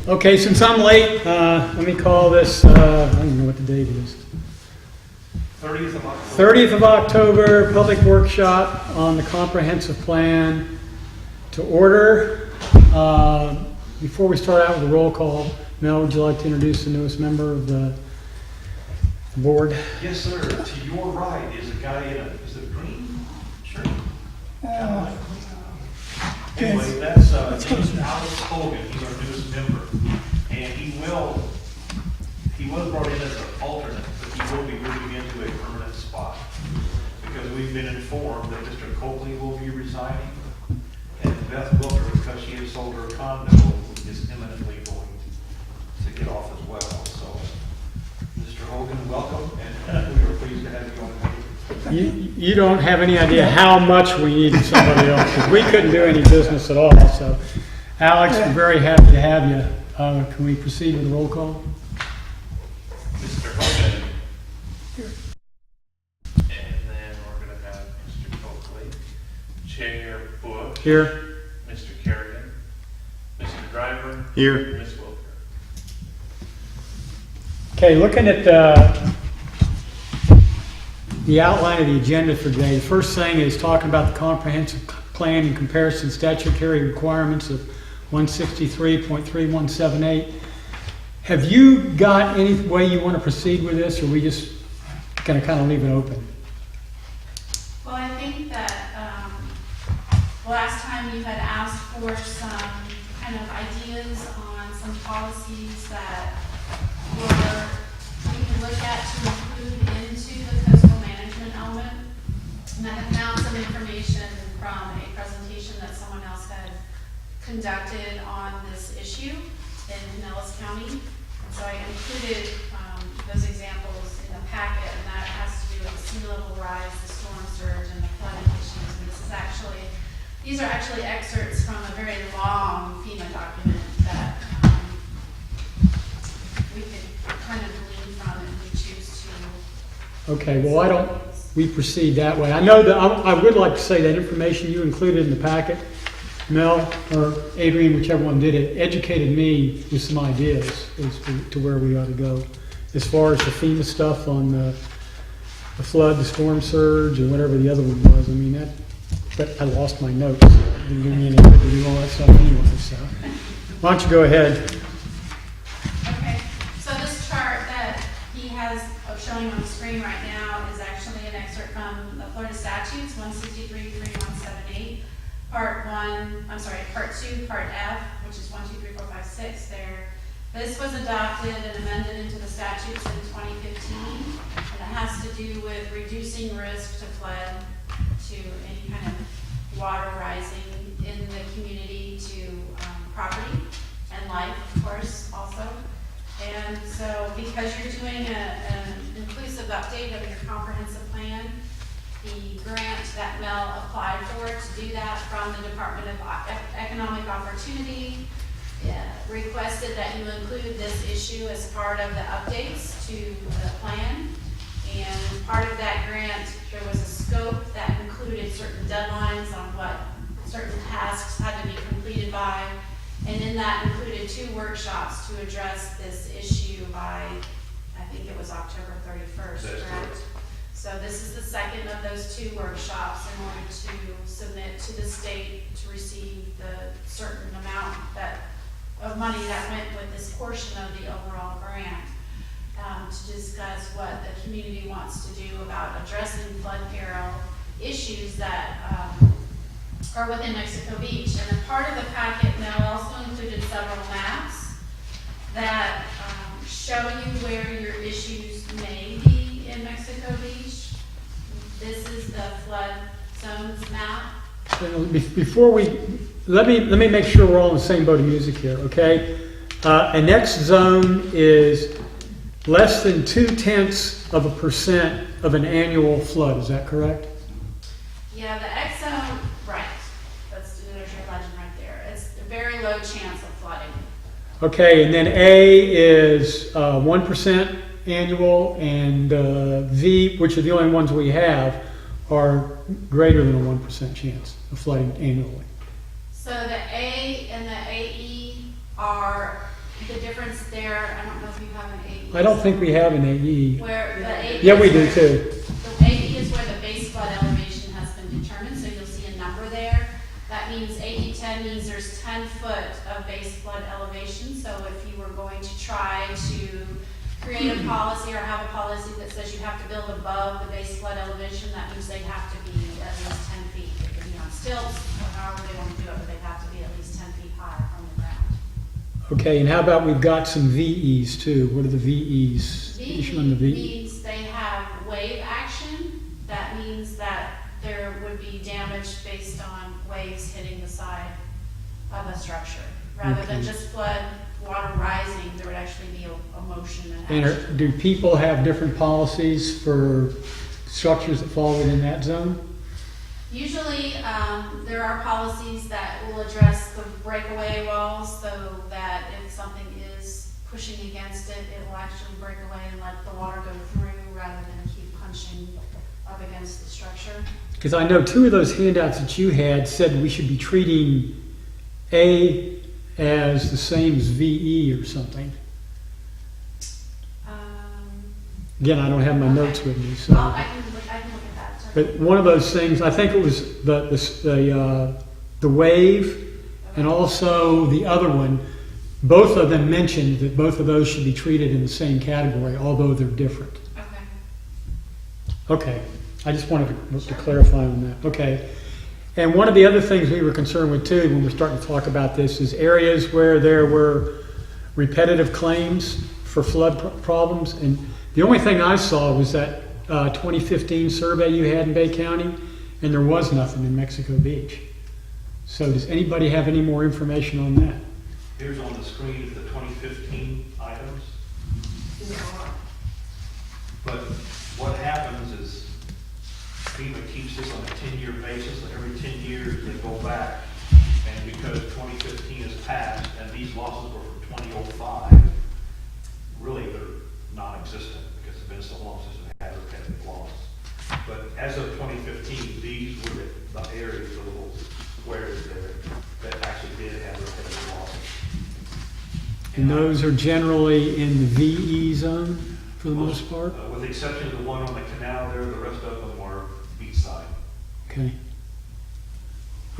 Okay, since I'm late, let me call this, I don't even know what the date is. 30th of October. 30th of October, public workshop on the comprehensive plan to order. Before we start out with the roll call, Mel, would you like to introduce the newest member of the board? Yes, sir. To your right is a guy in a, is it green shirt? Anyway, that's Alex Hogan. He's our newest member. And he was brought in as an alternate, but he will be moving into a permanent spot. Because we've been informed that Mr. Copley will be resigning. And Beth Booker, because she has sold her condo, is imminently going to get off as well. So, Mr. Hogan, welcome, and we are pleased to have you on board. You don't have any idea how much we needed somebody else, 'cause we couldn't do any business at all. So, Alex, we're very happy to have you. Can we proceed with the roll call? Mr. Hogan. And then we're going to have Mr. Coakley, Chair Bush. Here. Mr. Kerrigan, Mr. Driver. Here. Ms. Wilker. Okay, looking at the outline of the agenda for today, the first thing is talking about the comprehensive plan in comparison statutory requirements of 163.3178. Have you got any way you want to proceed with this, or are we just going to kind of leave it open? Well, I think that last time you had asked for some kind of ideas on some policies that we can look at to include into the coastal management element. And I have found some information from a presentation that someone else had conducted on this issue in Pinellas County. And so I included those examples in the packet, and that has to do with the sea level rise, the storm surge, and the flooding issues. And these are actually excerpts from a very long FEMA document that we could kind of glean from if we choose to. Okay, well, why don't we proceed that way? I know that I would like to say that information you included in the packet, Mel or Adrian, whichever one did it, educated me with some ideas as to where we ought to go. As far as the FEMA stuff on the flood, the storm surge, and whatever the other one was, I mean, but I lost my notes. It didn't do me any good to do all that stuff anyway, so. Why don't you go ahead? Okay, so this chart that he has showing on the screen right now is actually an excerpt from the Florida statutes, 163.3178, part 2, part F, which is 1, 2, 3, 4, 5, 6 there. This was adopted and amended into the statutes in 2015, and it has to do with reducing risk to flood, to any kind of water rising in the community, to property and life, of course, also. And so because you're doing an inclusive update of your comprehensive plan, the grant that Mel applied for to do that from the Department of Economic Opportunity requested that you include this issue as part of the updates to the plan. And part of that grant, there was a scope that included certain deadlines on what certain tasks had to be completed by. And in that included 2 workshops to address this issue by, I think it was October 31st, correct? So this is the second of those 2 workshops in order to submit to the state to receive the certain amount of money that went with this portion of the overall grant. To discuss what the community wants to do about addressing flood peril issues that are within Mexico Beach. And a part of the packet now also included several maps that show you where your issues may be in Mexico Beach. This is the flood zones map. Before let me make sure we're all in the same boat of music here, okay? A next zone is less than 0.2% of an annual flood. Is that correct? Yeah, the X zone, right. There's your legend right there. It's a very low chance of flooding. Okay, and then A is 1% annual, and V, which are the only ones we have, are greater than a 1% chance of flooding annually. So the A and the AE are The difference there, I don't know if you have an AE. I don't think we have an AE. Where the AE. Yeah, we is do where- too. The AE is where the base flood elevation has been determined, so you'll see a number there. That means AE 10 means there's 10 foot of base flood elevation, so if you were going to try to create a policy or have a policy that says you have to build above the base flood elevation, that means they have to be at least 10 feet. It could be on stilts, or however they want to do it, but they have to be at least 10 feet high from the ground. Okay, and how about we've got some VEs too? What are the VEs? Issue on the VE VE. means they have wave action. That means that there would be damage based on waves hitting the side of a structure. Rather than Okay. just flood, water rising, there would actually be a motion and And action. do people have different policies for structures that fall within that zone? Usually, there are policies that will address the breakaway walls, so that if something is pushing against it, it will actually break away and let the water go through rather than keep punching up against the structure. Because I know two of those handouts that you had said we should be treating A as the same as VE or something. Again, I don't have my Okay. notes with me, so. I can look at that. too. But one of those things, I think it was the wave and also the other one, both of them mentioned that both of those should be treated in the same category, although they're different. Okay. Okay, I just wanted to clarify on that. Okay. And one of the other things we were concerned with too, when we're starting to talk about this, is areas where there were repetitive claims for flood problems. And the only thing I saw was that 2015 survey you had in Bay County, and there was nothing in Mexico Beach. So does anybody have any more information on that? Here's on the screen the 2015 items. But what happens is FEMA keeps this on a 10-year basis, and every 10 years they go back. And because 2015 has passed and these losses were from 2005, really they're non-existent because it's been so long since we had repetitive loss. But as of 2015, these were the areas, the little squares there, that actually did have repetitive losses. And those are generally in the VE zone for the most part? With the exception of the one on the canal there, the rest of them are beachside. Okay.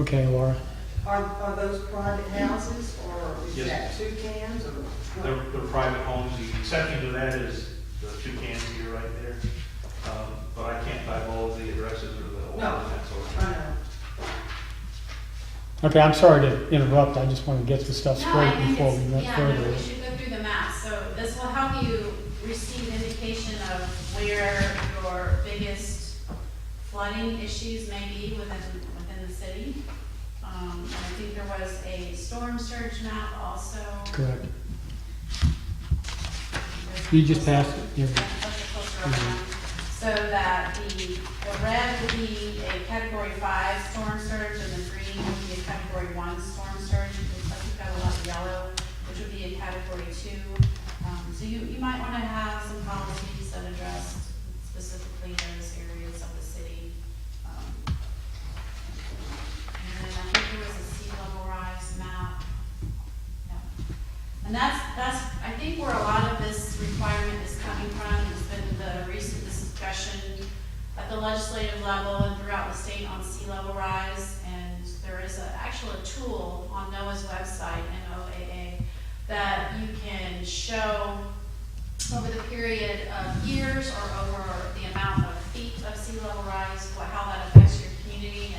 Okay, Laura. Are those private houses, or is Yes. that two cans, or what? They're private homes. The exception to that is the two cans here right there. But I can't divulge the addresses or the No. orders and that sort of I thing. know. Okay, I'm sorry to interrupt. I just want to get the stuff No, I straight think before we it's, went yeah, no, further. we should go through the map. So this will help you receive indication of where your biggest flooding issues may be within the city. And I think there was a storm surge map also. Correct. You just passed it. Yeah. Yeah, that's a closer up one. So that the red would be a category 5 storm surge, and the green would be a category 1 storm surge. It looks like you've got a lot of yellow, which would be a category 2. So you might want to have some policies that address specifically those areas of the city. And then I think there was a sea level rise map. Yeah. And that's, I think where a lot of this requirement is coming from, has been the recent discussion at the legislative level and throughout the state on sea level rise. And there is actually a tool on NOAA's website, NOAA, that you can show over the period of years or over the amount of feet of sea level rise, how that affects your community.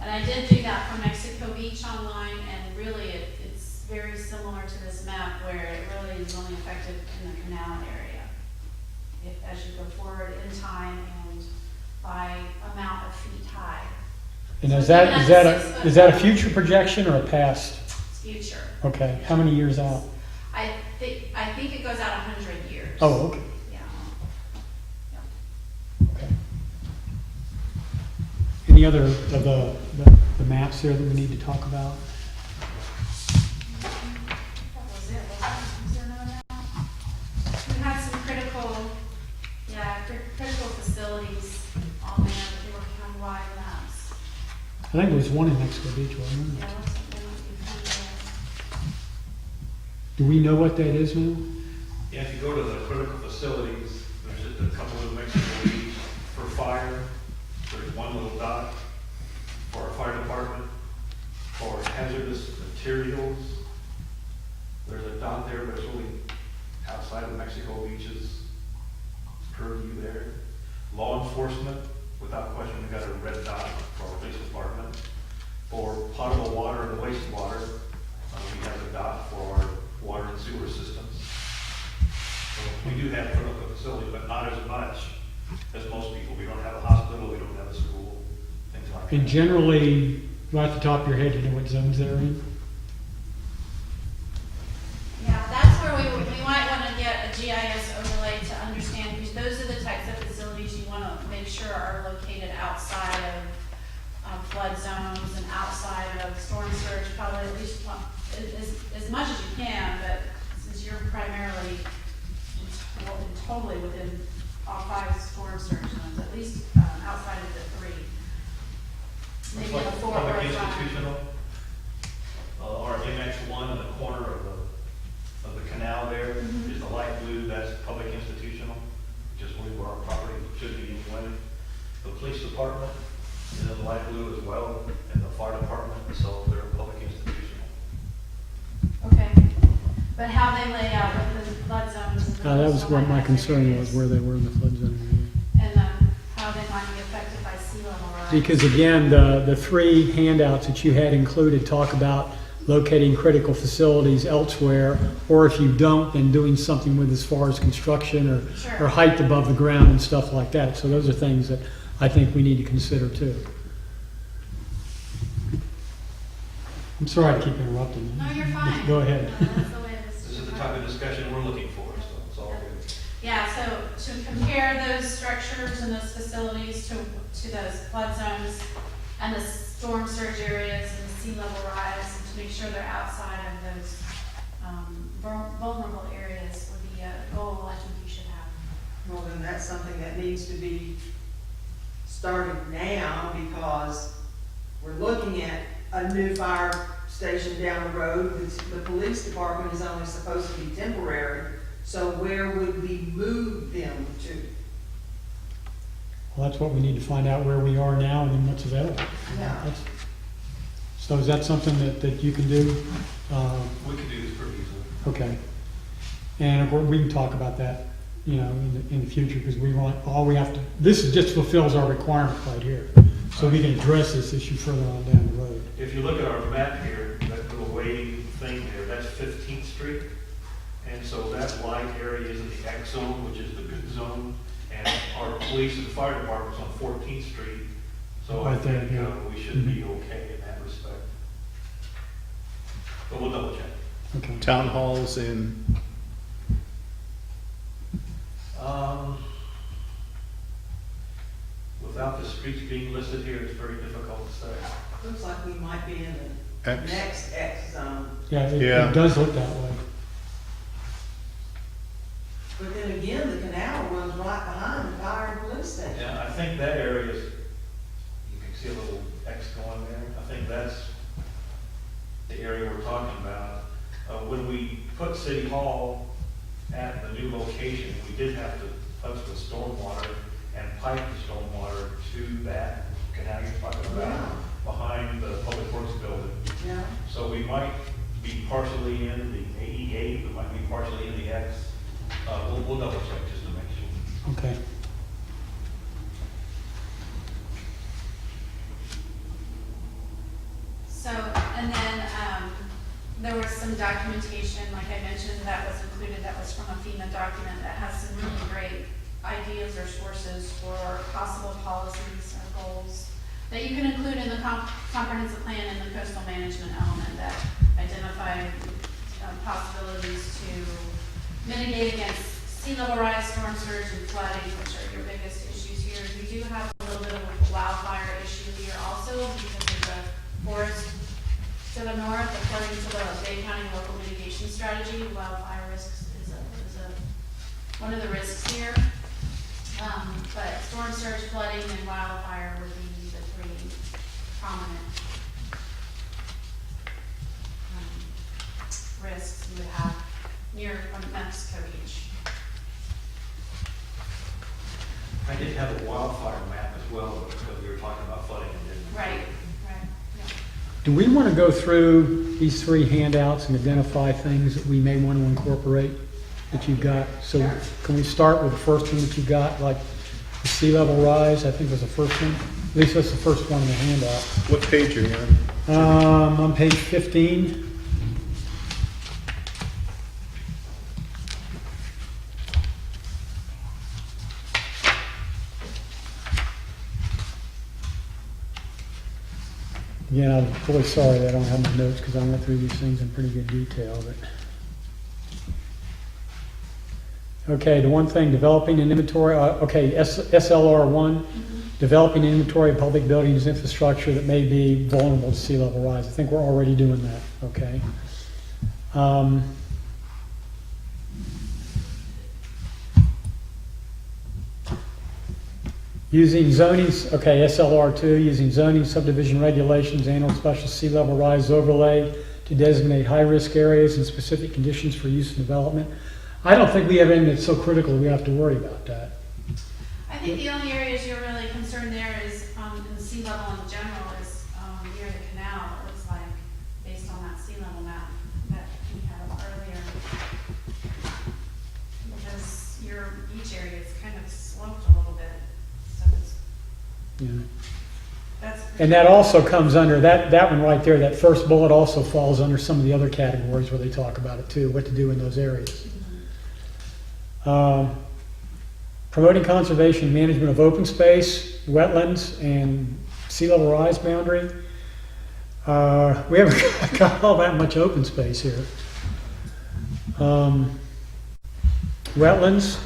And I did do that for Mexico Beach online, and really it's very similar to this map, where it really is only affected in the canal area. As you go forward in time and by amount of feet high. And So is that, even is at that 6 a, foot is that a level, future projection or a past? It's future. Okay, how many years out? I think it goes out 100 years. Oh, okay, Yeah. okay. Any other of the maps there that we need to talk about? That was it, wasn't it? Was there another map? We had some critical facilities on there, but they were countywide maps. I think there was one in Mexico Beach, wasn't Yeah, there? it looks like they might be kind of Do we know what that is now? Yeah, if you go to the critical facilities, there's just a couple of Mexico Beach for fire. There's one little dot for our fire department. For hazardous materials, there's a dot there, but it's really outside of Mexico Beach's purview there. Law enforcement, without question, we got a red dot for our police department. For potable water and wastewater, we have a dot for our water and sewer systems. So we do have critical facilities, but not as much as most people. We don't have a hospital, we don't have a school, things like that. And generally, right at the top of your head, you know what zones they're in? Yeah, that's where we might want to get a GIS overlay to understand, because those are the types of facilities you want to make sure are located outside of flood zones and outside of storm surge, probably at least as much as you can, but since you're primarily totally within all 5 storm surge zones, at least outside of the 3. It's Maybe like the 4 or public 5. institutional, or MX1 in the corner of the canal there, Mhm. is the light blue, that's public institutional, which is really where our property should be anyway. The police department is in the light blue as well, and the fire department, so they're public institutional. Okay, but how they lay out with the flood zones. and That was those what my hazard concern was, areas, where they were in the flood zone. And how they might be affected by sea level rise. Because again, the 3 handouts that you had included talk about locating critical facilities elsewhere, or if you don't, then doing something with as far as construction or Sure. height above the ground and stuff like that. So those are things that I think we need to consider too. I'm sorry to keep interrupting you. No, you're fine. Go ahead. That's the way it is. This is the type of discussion we're looking for, so it's all good. Yeah, so to compare those structures and those facilities to those flood zones and the storm surge areas and the sea level rise, and to make sure they're outside of those vulnerable areas would be a goal I think you should have. Well, then that's something that needs to be started now, because we're looking at a new fire station down the road. The police department is only supposed to be temporary, so where would we move them to? Well, that's what we need to find out, where we are now and then what's available. Yeah. That's- So is that something that you can do? We could do this pretty easily. Okay. And we can talk about that, you know, in the future, because we want, all we have to, this just fulfills our requirement right here. So we can address this issue further on down the road. If you look at our map here, that little wavy thing there, that's 15th Street. And so that light area is in the X zone, which is the good zone. And our police and fire department's on 14th Street. So I Right there, think yeah. we should be okay in that respect. But we'll double check. Okay. Town halls in, Without the streets being listed here, it's very difficult to say. Looks like we might be in the X. next X zone. Yeah, Yeah. it does look that way. But then again, the canal runs right behind the fire and police station. Yeah, I think that area is, you can see a little X going there. I think that's the area we're talking about. When we put City Hall at the new location, we did have to touch the stormwater and pipe the stormwater to that canal you're talking about, Yeah. behind the Public Works building. Yeah. So we might be partially in the AE8, we might be partially in the X. We'll double check just to make sure. Okay. So, and then, there was some documentation, like I mentioned, that was included, that was from a FEMA document that has some really great ideas or sources for possible policies or goals that you can include in the comprehensive plan and the coastal management element that identify possibilities to mitigate against sea level rise, storm surge, and flooding, which are your biggest issues here. We do have a little bit of a wildfire issue here also because of the forest to the north. According to the Bay County Local Mitigation Strategy, wildfire risks is one of the risks here. But storm surge, flooding, and wildfire would be the 3 prominent risks you would have. near Mexico Beach. I did have a wildfire map as well, because we were talking about flooding and didn't. Right, yeah. Do we want to go through these three handouts and identify things that we may want to incorporate that you've got? So Sure. can we start with the first one that you got, like the sea level rise, I think was the first one? At least that's the first one in the handout. What page are you on? On page 15. Yeah, I'm fully sorry that I don't have my notes because I went through these things in pretty good detail, but. Okay, the one thing, developing an inventory, SLR 1, developing an inventory of public buildings infrastructure that may be vulnerable to sea level rise. I think we're already doing that, okay? Using zoning, okay, SLR 2, using zoning subdivision regulations, annual special sea level rise overlay to designate high-risk areas and specific conditions for use and development. I don't think we have anything that's so critical we have to worry about that. I think the only areas you're really concerned there is, in the sea level in general, is near the canal, it looks like, based on that sea level map that we had up earlier. Because your beach area is kind of sloped a little bit, so it's, Yeah. that's. And that also comes under, that one right there, that first bullet also falls under some of the other categories where they talk about it too, what to do in those areas. Promoting conservation and management of open space, wetlands, and sea level rise boundary. We haven't got all that much open space here. Wetlands,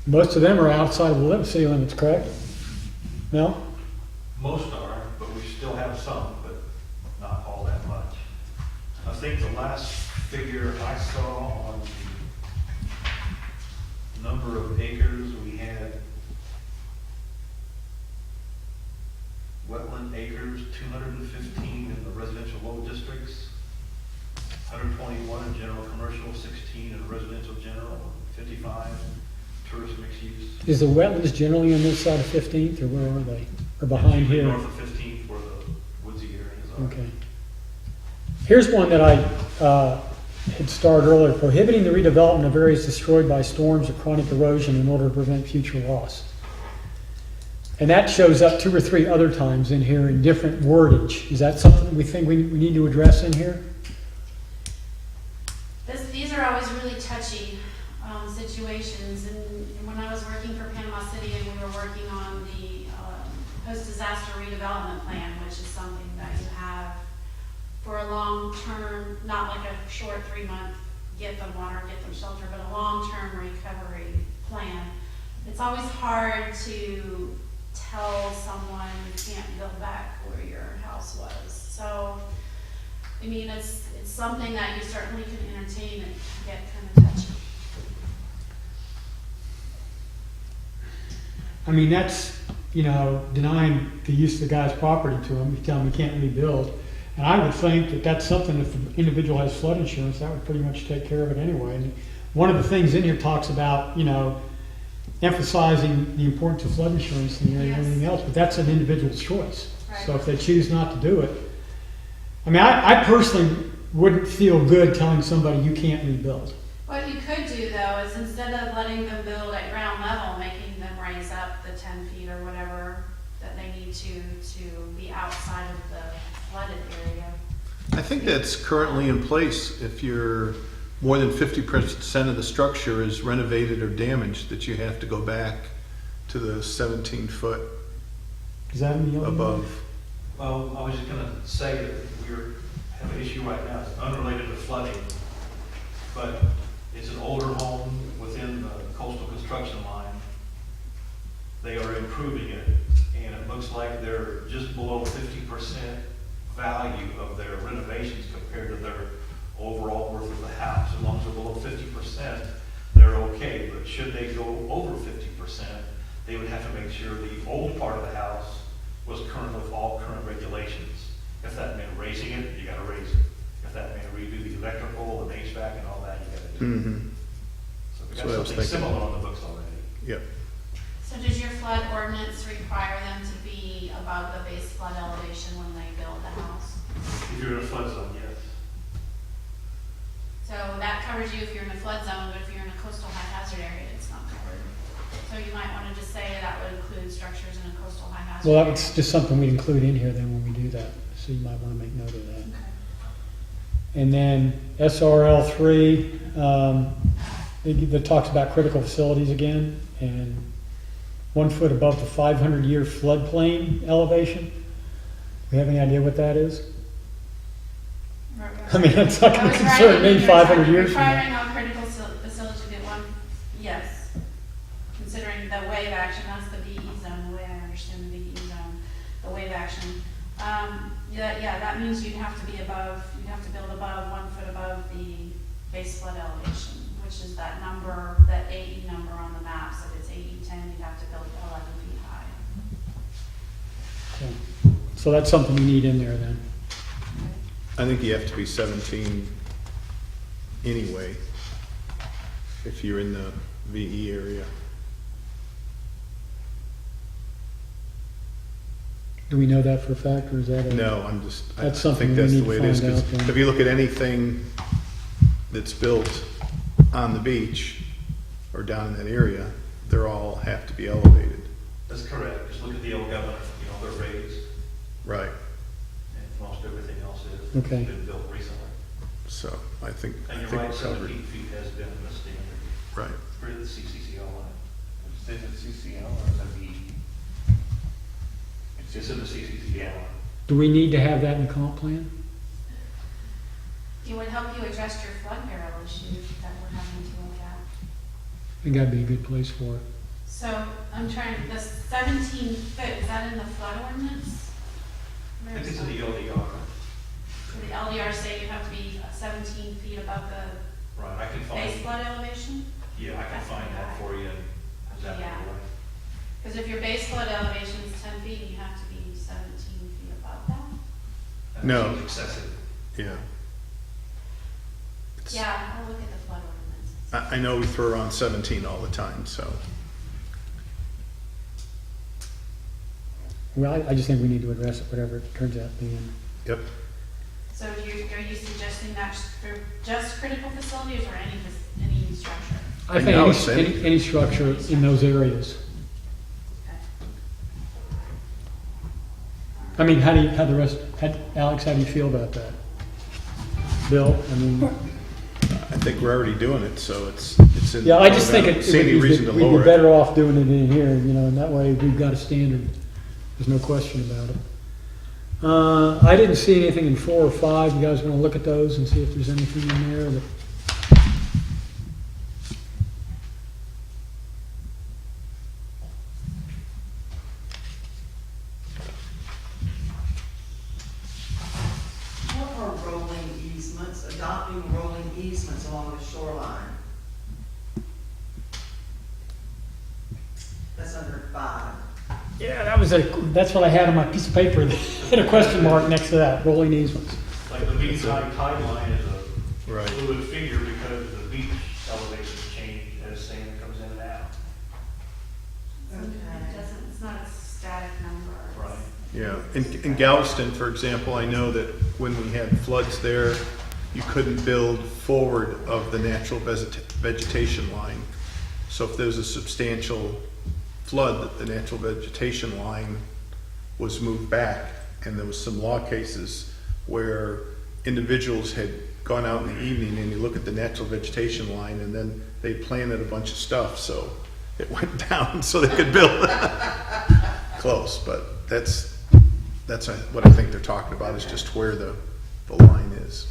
most of them are outside of the city limits, correct? No? Most are, but we still have some, but not all that much. I think the last figure I saw on the number of acres, we had wetland acres, 215 in the residential low districts, 121 in general commercial, 16 in residential general, 55 tourist mixed use. Is the wetlands generally on this side of 15th, or where are they? Or behind Usually here? North of 15th where the woodsy areas are. Okay. Here's one that I had started earlier, prohibiting the redevelopment of areas destroyed by storms or chronic erosion in order to prevent future loss. And that shows up 2 or 3 other times in here in different wordage. Is that something that we think we need to address in here? These are always really touchy situations, and when I was working for Panama City and we were working on the post-disaster redevelopment plan, which is something that you have for a long-term, not like a short 3-month, get them water, get them shelter, but a long-term recovery plan. It's always hard to tell someone you can't build back where your house was. So, I mean, it's something that you certainly can entertain and get kind of touchy. I mean, that's, denying the use of the guy's property to him, you tell him he can't rebuild. And I would think that that's something, if the individual has flood insurance, that would pretty much take care of it anyway. And one of the things in here talks about, emphasizing the importance of flood insurance in the area and everything else, but that's an individual's choice. So if they choose not to do it, I mean, I personally wouldn't feel good telling somebody you can't rebuild. What you could do though is instead of letting them build at ground level, making them raise up the 10 feet or whatever that they need to be outside of the flooded area. I think that's currently in place. If you're more than 50% of the structure is renovated or damaged, that you have to go back to the 17 foot Is that in the other one? above. Well, I was just gonna say that we have an issue right now, it's unrelated to flooding, but it's an older home within the coastal construction line. They are improving it, and it looks like they're just below 50% value of their renovations compared to their overall worth of the house. As long as they're below 50%, they're okay, but should they go over 50%, they would have to make sure the old part of the house was current with all current regulations. If that meant raising it, you gotta raise it. If that meant redo the electrical and HVAC and all that, you gotta do Mm-hmm. So we That's got what I was something thinking. similar on the books already. Yep. So does your flood ordinance require them to be above the base flood elevation when they build the house? If you're in a flood zone, yes. So that covers you if you're in a flood zone, but if you're in a coastal high hazard area, it's not covered. So you might want to just say that would include structures in a coastal high hazard Well, area. that's just something we'd include in here then when we do that, so you might want to make note of that. Okay. And then SRL 3, that talks about critical facilities again, and 1 foot above the 500-year floodplain elevation. Do you have any idea what that is? I mean, that's not I going was to concern writing me in 500 your years from now. Requiring all critical facilities to get one, yes. Considering the wave action, that's the VE zone, the way I understand the VE zone, the wave action. Yeah, that means you'd have to build above 1 foot above the base flood elevation, which is that number, that AE number on the maps. If it's AE 10, you'd have to build 11 feet high. So that's something we need in there then. I think you have to be 17 anyway, if you're in the VE area. Do we know that for a fact, or is that a? No, I That's think something we that's the need to way it is. find 'Cause out then. if you look at anything that's built on the beach or down in that area, they're all have to be elevated. That's correct. Just look at the old governor, they're raised, Right. and most everything else is Okay. been built recently. So I think And we're you're right, covered. 17 feet has been the standard Right. for the CCCL line. Is it CCL or is it VE? It's in the CCCL line. Do we need to have that in the comp plan? It would help you address your flood barrel issue that we're having to look at. I think that'd be a good place for it. So I'm trying, the 17 foot, is that in the flood ordinance? I think it's in the LDR. The LDR say you have to be 17 feet above the Right, I can base find, flood elevation? yeah, I can find that for you. Is that Yeah. right? Because if your base flood elevation is 10 feet, you have to be 17 feet above that. That No. seems excessive. Yeah. It's- Yeah, I'll look at the flood ordinance. I know we throw around 17 all the time, so. Well, I just think we need to address it, whatever it turns out being. Yep. So are you suggesting that for just critical facilities or any structure? I And think now it's any structure in those areas. Okay. I mean, Alex, how do you feel about that? Bill, I mean, I think we're already doing it, so it's in. yeah, I just think I don't see any reason to we'd lower be it. better off doing it in here, and that way we've got a standard. There's no question about it. I didn't see anything in 4 or 5. You guys want to look at those and see if there's anything in there that. What are rolling easements, adopting rolling easements along the shoreline? That's under 5. Yeah, that's what I had on my piece of paper. Hit a question mark next to that, rolling easements. Like the mean tide line is a Right. fluid figure because the beach elevations change as sand comes in and out. It's not a static number. Right. Yeah, in Galveston, for example, I know that when we had floods there, you couldn't build forward of the natural vegetation line. So if there was a substantial flood, that the natural vegetation line was moved back, and there was some law cases where individuals had gone out in the evening and you look at the natural vegetation line and then they planted a bunch of stuff, so it went down so they could build close, but that's what I think they're talking about, is just where the line is.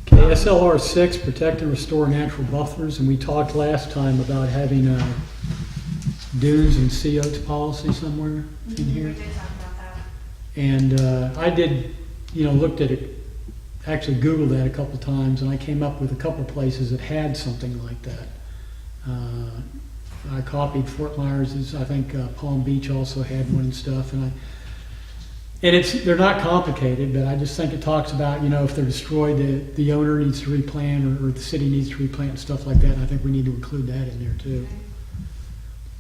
Okay, SLR 6, protect and restore natural buffers, and we talked last time about having a dunes and sea oats policy somewhere in here. We did talk about that. And I did, looked at it, actually Googled that a couple times, and I came up with a couple places that had something like that. I copied Fort Myers, I think Palm Beach also had one and stuff, and And they're not complicated, but I just think it talks about, if they're destroyed, the owner needs to replant or the city needs to replant and stuff like that. And I think we need to include that in there too.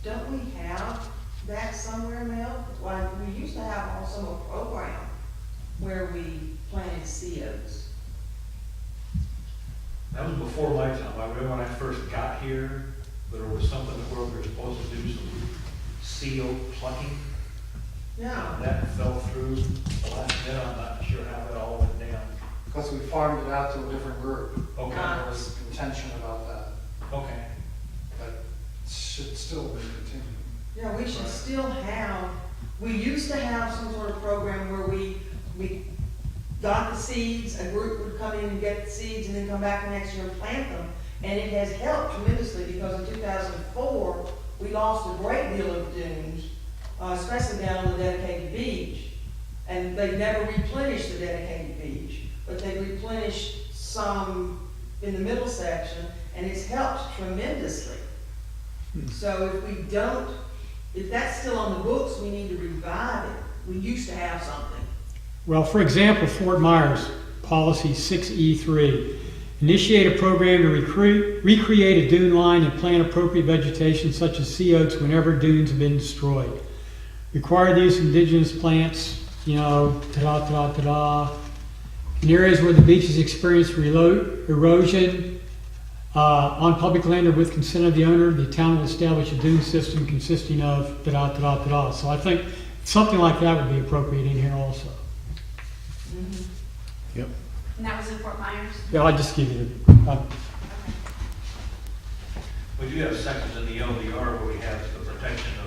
Don't we have that somewhere, Mel? Like, we used to have also a program where we planted COs. That was before my time. I remember when I first got here, there was something where we were supposed to do some CO plucking. Yeah. That fell through the last minute. I'm not sure how that all went down. Because we farmed it out to a different group. Okay, There was contention about that, okay. but it should still be continued. Yeah, we should Right. still have, we used to have some sort of program where we got the seeds, a group would come in and get the seeds and then come back the next year and plant them. And it has helped tremendously because in 2004, we lost a great deal of dunes, especially down on the dedicated beach. And they never replenished the dedicated beach, but they replenished some in the middle section, and it's helped tremendously. So if that's still on the books, we need to revive it. We used to have something. Well, for example, Fort Myers, policy 6E3. Initiate a program to recreate a dune line and plant appropriate vegetation such as sea oats whenever dunes have been destroyed. Require the use of indigenous plants, ta-da. In areas where the beaches experience erosion on public land or with consent of the owner, the town will establish a dune system consisting of ta-da. So I think something like that would be appropriate in here also. Yep. And that was in Fort Myers? Yeah, I'll just give you Okay. We do have sections in the LDR where we have the protection of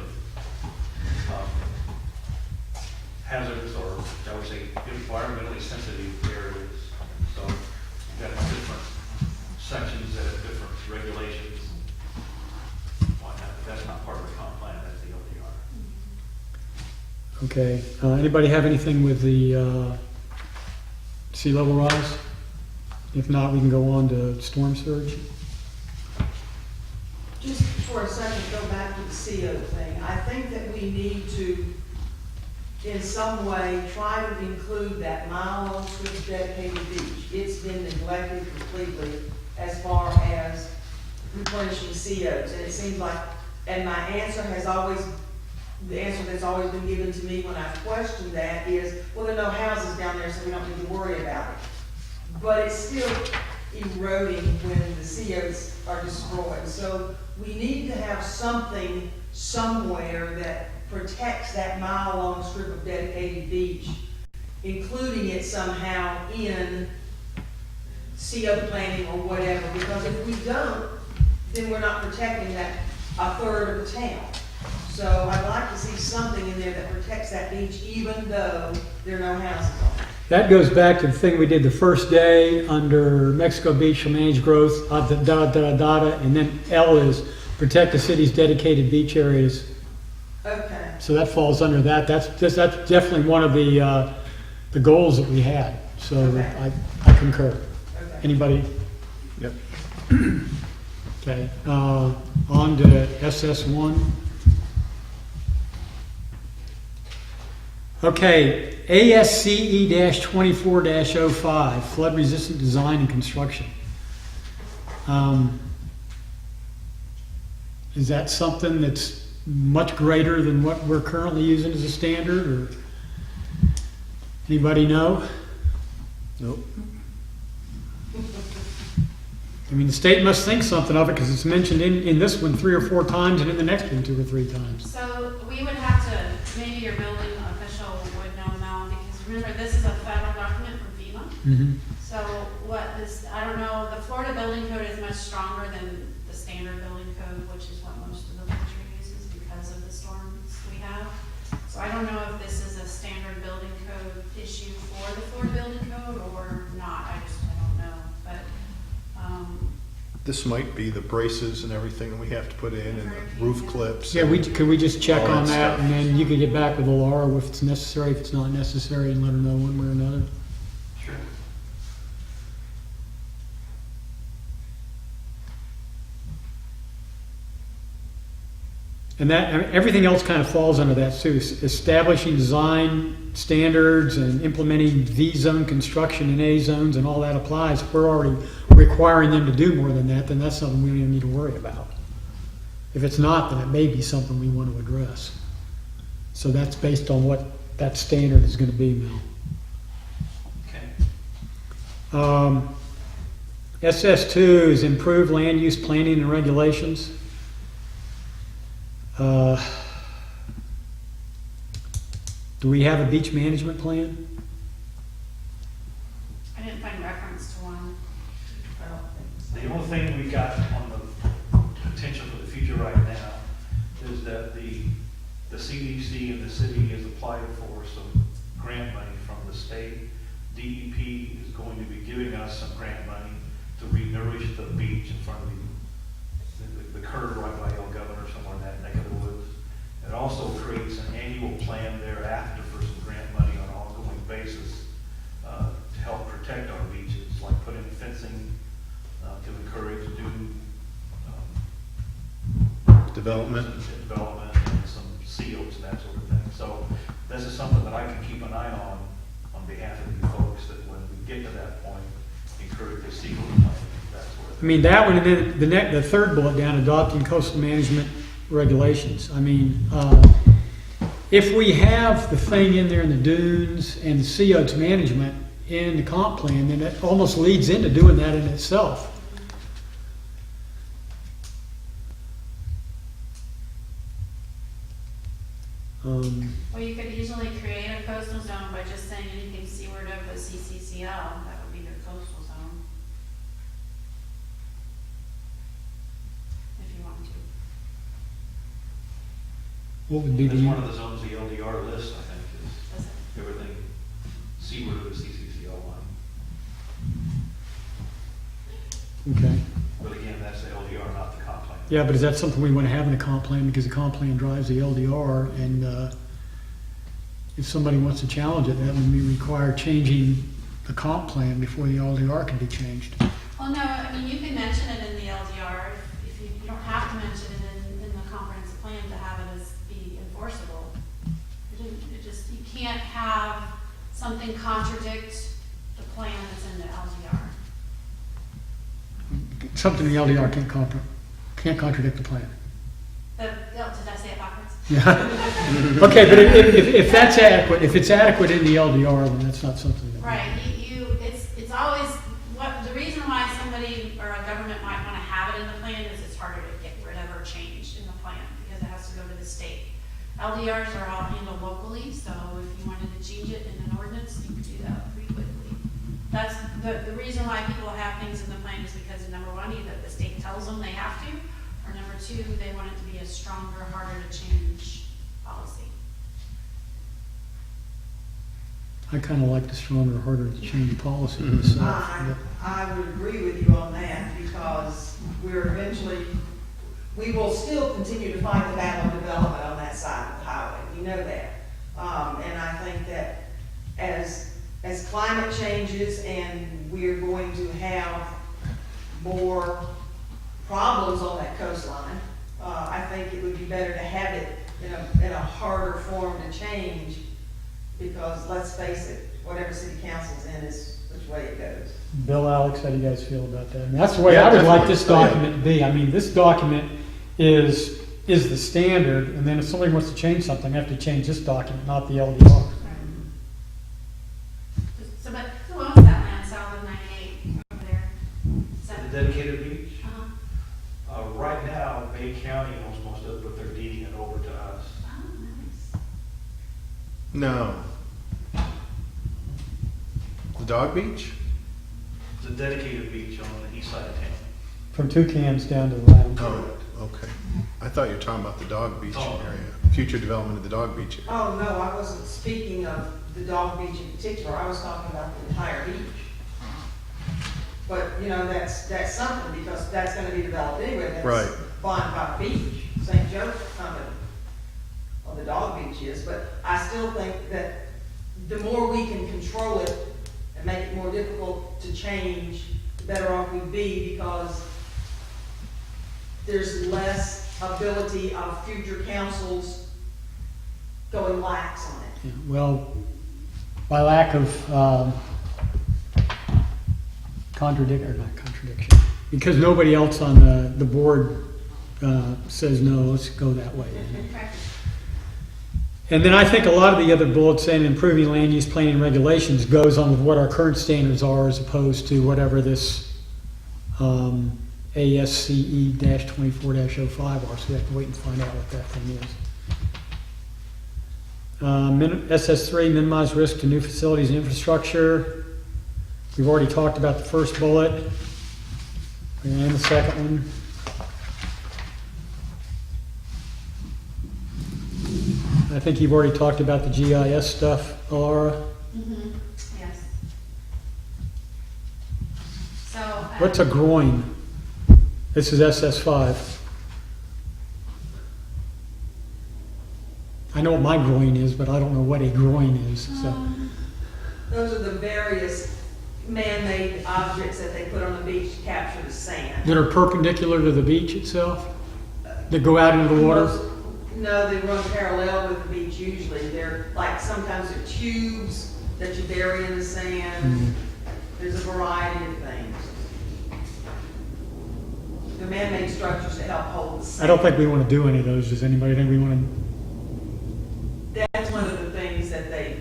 hazardous or, shall we say, environmentally sensitive areas. So we've got different sections that have different regulations. Whatnot, but that's not part of the comp plan, that's the LDR. Okay, anybody have anything with the sea level rise? If not, we can go on to storm surge. Just for a second, go back to the CO thing. I think that we need to, in some way, try to include that mile-long strip of dedicated beach. It's been neglected completely as far as replenishing COs. And it seems like, and my answer has always, the answer that's always been given to me when I've questioned that is, well, there are no houses down there, so we don't need to worry about it. But it's still eroding when the COs are destroyed. So we need to have something somewhere that protects that mile-long strip of dedicated beach, including it somehow in CO planning or whatever, because if we don't, then we're not protecting that a third of the town. So I'd like to see something in there that protects that beach, even though there are no houses on it. That goes back to the thing we did the first day under Mexico Beach shall manage growth, and then L is protect the city's dedicated beach areas. Okay, So that falls under that. That's definitely one of the goals that we had. So Okay. I concur. okay. Anybody? Yep. Okay. On to SS1. Okay, ASCE-24-05, flood resistant design and construction. Is that something that's much greater than what we're currently using as a standard, or anybody know? Nope. I mean, the state must think something of it because it's mentioned in this one 3 or 4 times and in the next one 2 or 3 times. So we would have to, maybe your building official would know now, because remember, this is a federal document from FEMA. Mm-hmm. So what this, I don't know, the Florida building code is much stronger than the standard building code, which is what most of the country uses because of the storms we have. So I don't know if this is a standard building code issue for the Florida building code or not, I don't know, but, This might be the braces and everything that we have to put in and the roof clips. Yeah, could we just check All on that that stuff. and then you could get back with Laura if it's necessary, if it's not necessary, and let her know one way or another. Sure. And that, I mean, everything else kind of falls under that too. Establishing design standards and implementing V zone construction in A zones and all that applies. If we're already requiring them to do more than that, then that's something we don't even need to worry about. If it's not, then it may be something we want to address. So that's based on what that standard is going to be, Mel. Okay. SS2 is improved land use planning and regulations. Do we have a beach management plan? I didn't find reference to one. The only thing we've got on the potential for the future right now is that the CDC and the city has applied for some grant money from the state. DEP is going to be giving us some grant money to re-nourish the beach in front of the curve right by El Governor, somewhere in that neck of the woods. It also creates an annual plan thereafter for some grant money on an ongoing basis to help protect our beaches, like putting fencing to encourage new Development. development and some seals and that sort of thing. So this is something that I can keep an eye on behalf of you folks, that when we get to that point, encourage the seal planting, that sort of I thing. mean, that one, and then the third bullet down, adopting coastal management regulations. I mean, if we have the thing in there in the dunes and the CO2 management in the comp plan, then it almost leads into doing that in itself. Well, you could easily create a coastal zone by just saying anything seaward of the CCCL, that would be their coastal zone. If you want to. What would be That's one the, of the zones, the LDR list, I think, Does it? is everything seaward of the CCCL line. okay. But again, that's the LDR, not the comp plan. Yeah, but is that something we want to have in the comp plan? Because the comp plan drives the LDR, and if somebody wants to challenge it, that would require changing the comp plan before the LDR can be changed. Well, no, I mean, you can mention it in the LDR, if you don't have to mention it in the comprehensive plan to have it as be enforceable. It just, you can't have something contradict the plan that's in the LDR. Something in the LDR can't contradict the plan. Did I say it backwards? Yeah. Okay, but if that's adequate, if it's adequate in the LDR, then that's not something that. Right, it's always, the reason why somebody or a government might want to have it in the plan is it's harder to get rid of or change in the plan because it has to go to the state. LDRs are all handled locally, so if you wanted to change it in an ordinance, you could do that pretty quickly. That's, the reason why people have things in the plan is because number one, either the state tells them they have to, or number two, they want it to be a stronger, harder to change policy. I kind of like the stronger, harder to change policy myself. I would agree with you on that, because we will still continue to fight the battle of development on that side of the highway, we know that. And I think that as climate changes and we're going to have more problems on that coastline, I think it would be better to have it in a harder form to change, because let's face it, whatever city council's in is which way it goes. Bill, Alex, how do you guys feel about that? And that's the way I would like this document to be. I mean, this document is the standard, and then if somebody wants to change something, they have to change this document, not the LDR. So, but who owns that land south of 98 over there? Is that, The dedicated beach, uh-huh. right now, Bay County owns most of it, but they're deeding it over to us. Oh, nice. No. The Dog Beach? It's a dedicated beach on the east side of town. From Toucans down to the Round. Oh, okay. I thought you were talking about the Dog Beach Oh. area, future development of the Dog Beach area. Oh, no, I wasn't speaking of the Dog Beach in particular, I was talking about the entire beach. But, that's something, because that's gonna be developed anyway, Right. that's Bonfire Beach, St. Joseph Company, or the Dog Beach is, but I still think that the more we can control it and make it more difficult to change, the better off we'd be, because there's less ability of future councils going lax on it. Yeah, well, by lack of not contradiction, because nobody else on the board says, no, let's go that way. Okay. And then I think a lot of the other bullets saying improving land use planning regulations goes on with what our current standards are as opposed to whatever this ASCE-24-05 are, so we have to wait and find out what that thing is. SS3, minimize risk to new facilities and infrastructure. We've already talked about the first bullet and the second one. I think you've already talked about the GIS stuff, Alara. Yes. So. What's a groin? This is SS5. I know what my groin is, but I don't know what a groin is, so. Those are the various man-made objects that they put on the beach to capture the sand. That are perpendicular to the beach itself? That go out into the water? No, they run parallel with the beach usually. They're like, sometimes they're tubes that you bury in the sand. There's a variety of things. The man-made structures to help hold the sand. I don't think we want to do any of those. Does anybody think we want to? That's one of the things that they,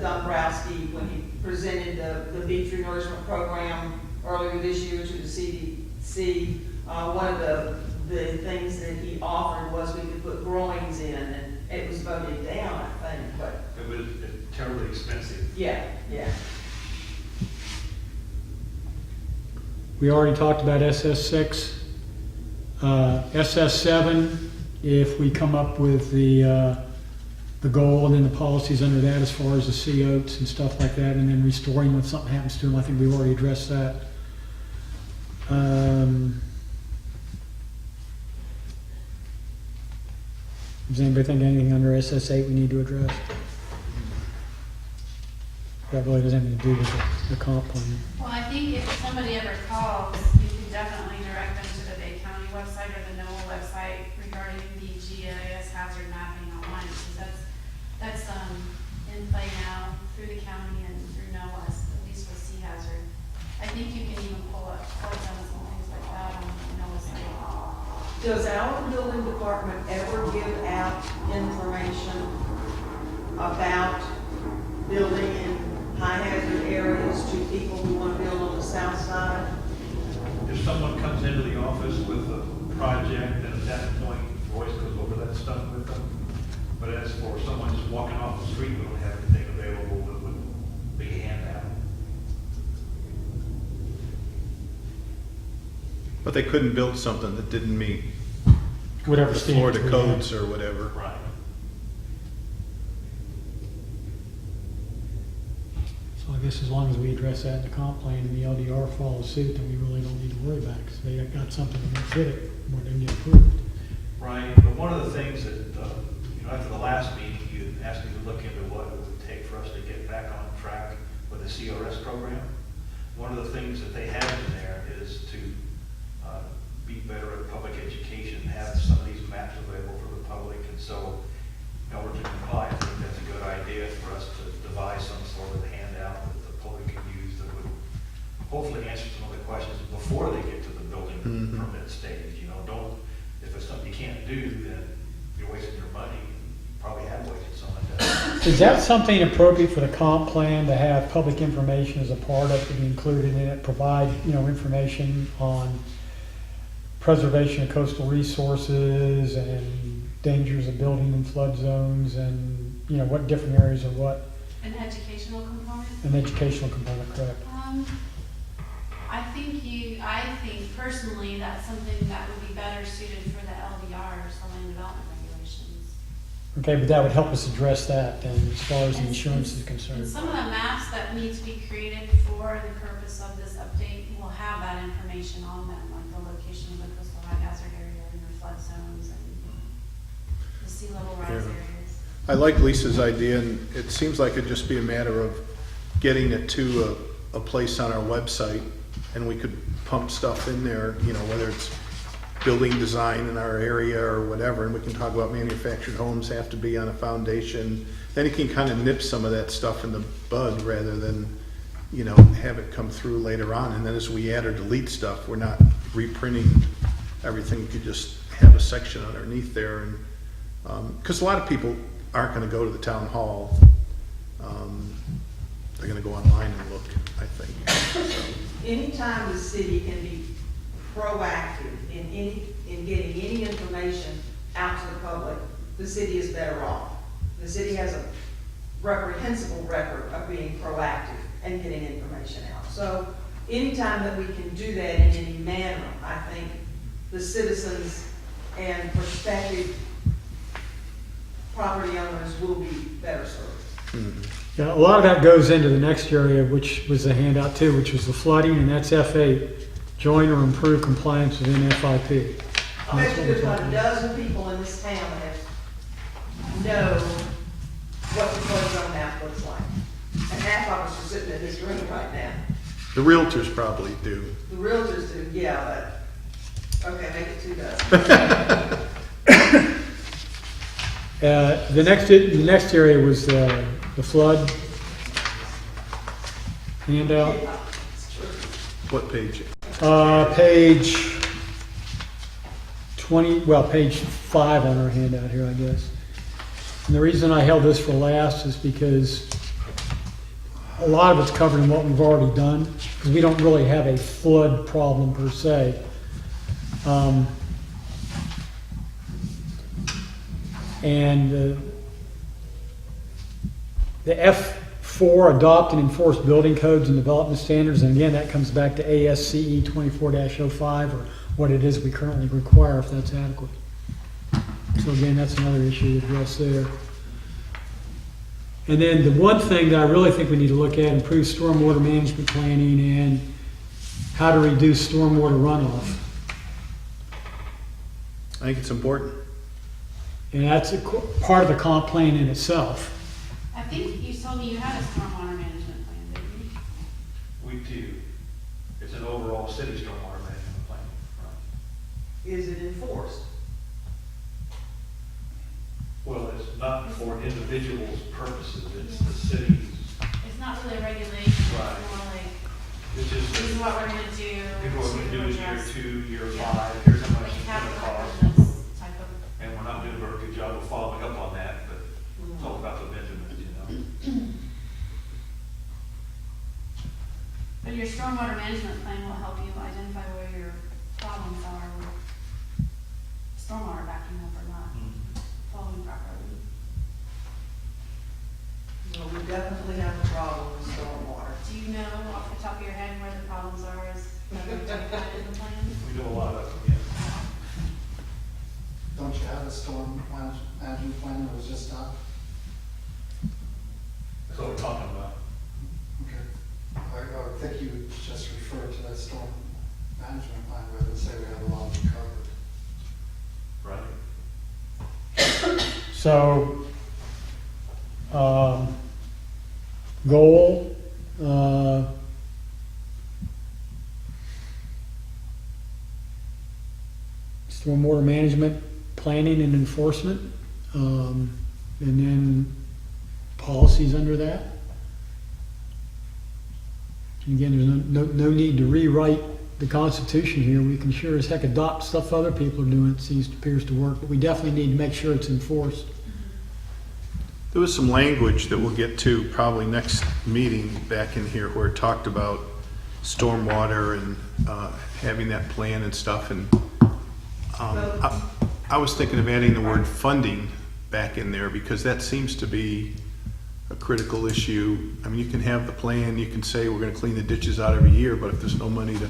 Dombrowski, when he presented the beach renourishment program earlier this year to the CDC, one of the things that he offered was we could put groins in, and it was voted down, I think, but, It was terribly expensive. yeah. We already talked about SS6. SS7, if we come up with the goal and then the policies under that as far as the COs and stuff like that, and then restoring when something happens to them, I think we've already addressed that. Does anybody think anything under SS8 we need to address? That really doesn't have anything to do with the comp plan. Well, I think if somebody ever calls, you can definitely direct them to the Bay County website or the NOAA website regarding the GIS hazard mapping online, because that's in play now through the county and through NOAA, at least with sea hazard. I think you can even pull up flood zones and things like that on the NOAA site. Does our building department ever give out information about building in high hazard areas to people who want to build on the south side? If someone comes into the office with a project, then at that point, Royce goes over that stuff with them. But as for someone just walking off the street, we don't have anything available that would be a handout. But they couldn't build something that didn't meet Whatever the standards Florida we have. codes or whatever. Right. So I guess as long as we address that in the comp plan and the LDR follows suit, then we really don't need to worry about it, because they got something that fit it when they get approved. Right, but one of the things that, after the last meeting, you asked me to look into what it would take for us to get back on track with the CRS program. One of the things that they have in there is to be better at public education, have some of these maps available for the public, and so in order to comply, I think that's a good idea for us to devise some sort of handout that the public can use that would hopefully answer some of the questions before they get to the building permit stage. If it's something you can't do, then you're wasting your money. You probably have wasted some of that. Is that something appropriate for the comp plan to have public information as a part of, to be included in it, provide, information on preservation of coastal resources and dangers of building in flood zones and, what different areas are what, An educational component? an educational component, correct? I think personally that's something that would be better suited for the LDRs, the land development regulations. Okay, but that would help us address that then, as far as the And- insurance is And concerned. some of the maps that need to be created for the purpose of this update will have that information on them, like the location of the coastal high hazard area and your flood zones and the sea level rise Yeah. areas. I like Lisa's idea, and it seems like it'd just be a matter of getting it to a place on our website, and we could pump stuff in there, whether it's building design in our area or whatever, and we can talk about manufactured homes have to be on a foundation, then you can kind of nip some of that stuff in the bud rather than, you know, have it come through later on. And then as we add or delete stuff, we're not reprinting everything. You could just have a section underneath there. And because a lot of people aren't going to go to the town hall. They're going to go online and look, I think. Anytime the city can be proactive in getting any information out to the public, the city is better off. The city has a reprehensible record of being proactive and getting information out. So anytime that we can do that in any manner, I think the citizens and prospective property owners will be better served. Yeah, a lot of that goes into the next area, which was the handout too, which was the flooding, and that's F8, join or improve compliance within FIP. I That's bet what you we're there's about talking a about. dozen people in this town that know what the flood zone map looks like. And half of us are sitting in this room right now. The realtors probably do. The realtors do, yeah, but, okay, make it 2 dozen. The next area was the flood handout. What page? Page 20, well, page 5 on our handout here, I guess. And the reason I held this for last is because a lot of it's covered in what we've already done, because we don't really have a flood problem per se. And the F4, adopt and enforce building codes and development standards, and again, that comes back to ASCE 24-05, or what it is we currently require, if that's adequate. So again, that's another issue to address there. And then the one thing that I really think we need to look at, improve stormwater management planning and how to reduce stormwater runoff. I think it's important. And that's part of the comp plan in itself. I think you told me you had a stormwater management plan, didn't you? We do. It's an overall city stormwater management plan, right? Is it enforced? Well, it's not for individuals' purposes, it's the city's, It's not really a regulation, it's more Right. like, it's just, this is what we're gonna do. here's what we do in year address- 2, year Yeah. 5, here's how much Like it's gonna capital cost. improvements type of. And we're not doing a very good job of following up on that, but it's all about the Benjamins, you know? But your stormwater management plan will help you identify where your problems are with stormwater backing up or not flowing properly. Well, we definitely have a problem with stormwater. Do you know off the top of your head where the problems are as identified in the plan? We do a lot of them, yeah. Don't you have a storm management plan that was just done? That's what we're talking about. Okay. I would think you would just refer to that storm management plan rather than say we have a lot of it covered. Right. So, goal, stormwater management, planning and enforcement, and then policies under that. And again, there's no need to rewrite the Constitution here. We can sure as heck adopt stuff other people are doing. It appears to work, but we definitely need to make sure it's enforced. There was some language that we'll get to probably next meeting back in here where it talked about stormwater and having that plan and stuff. And I was thinking of adding the word funding back in there because that seems to be a critical issue. I mean, you can have the plan, you can say we're going to clean the ditches out every year, but if there's no money to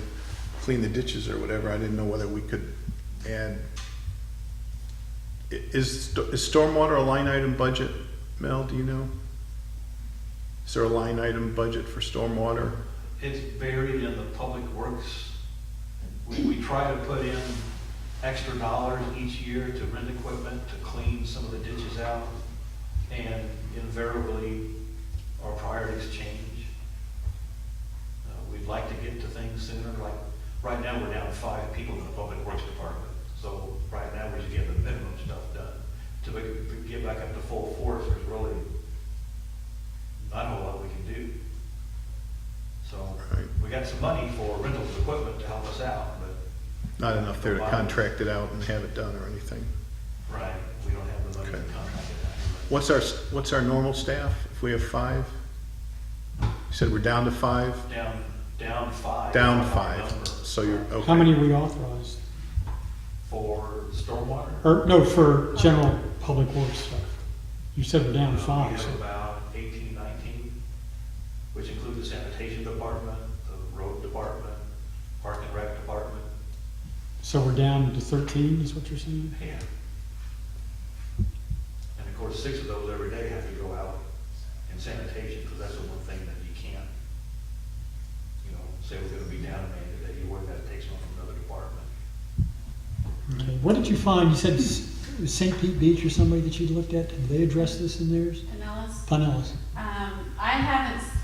clean the ditches or whatever, I didn't know whether we could add. Is stormwater a line item budget? Mel, do you know? Is there a line item budget for stormwater? It's buried in the public works. We try to put in extra dollars each year to rent equipment to clean some of the ditches out. And invariably, our priorities change. We'd like to get to things sooner, like right now, we're down 5 people in the public works department. So right now, we're just getting the minimum stuff done. To get back up to full force, there's really not a whole lot we can do. So Right. we got some money for rentals of equipment to help us out, but Not enough there to contract it out and have it done or anything. right, we don't have the money to Okay. contract it What's our normal staff if we have 5? You said we're down to 5? out. Down 5. Down is our 5, number so you're, okay. How many we authorized? For stormwater. Or, no, for general public works stuff. You said we're down We 5, have so. about 18, 19, which include the sanitation department, the road department, park and rec department. So we're down to 13, is what you're saying? Yeah. And of course, 6 of those every day have to go out in sanitation, because that's the one thing that you can't, say we're gonna be down a man today, you work that takes one from another department. Okay. What did you find? You said St. Pete Beach or somebody that you looked at, did they address this in theirs? Pinellas? Pinellas. I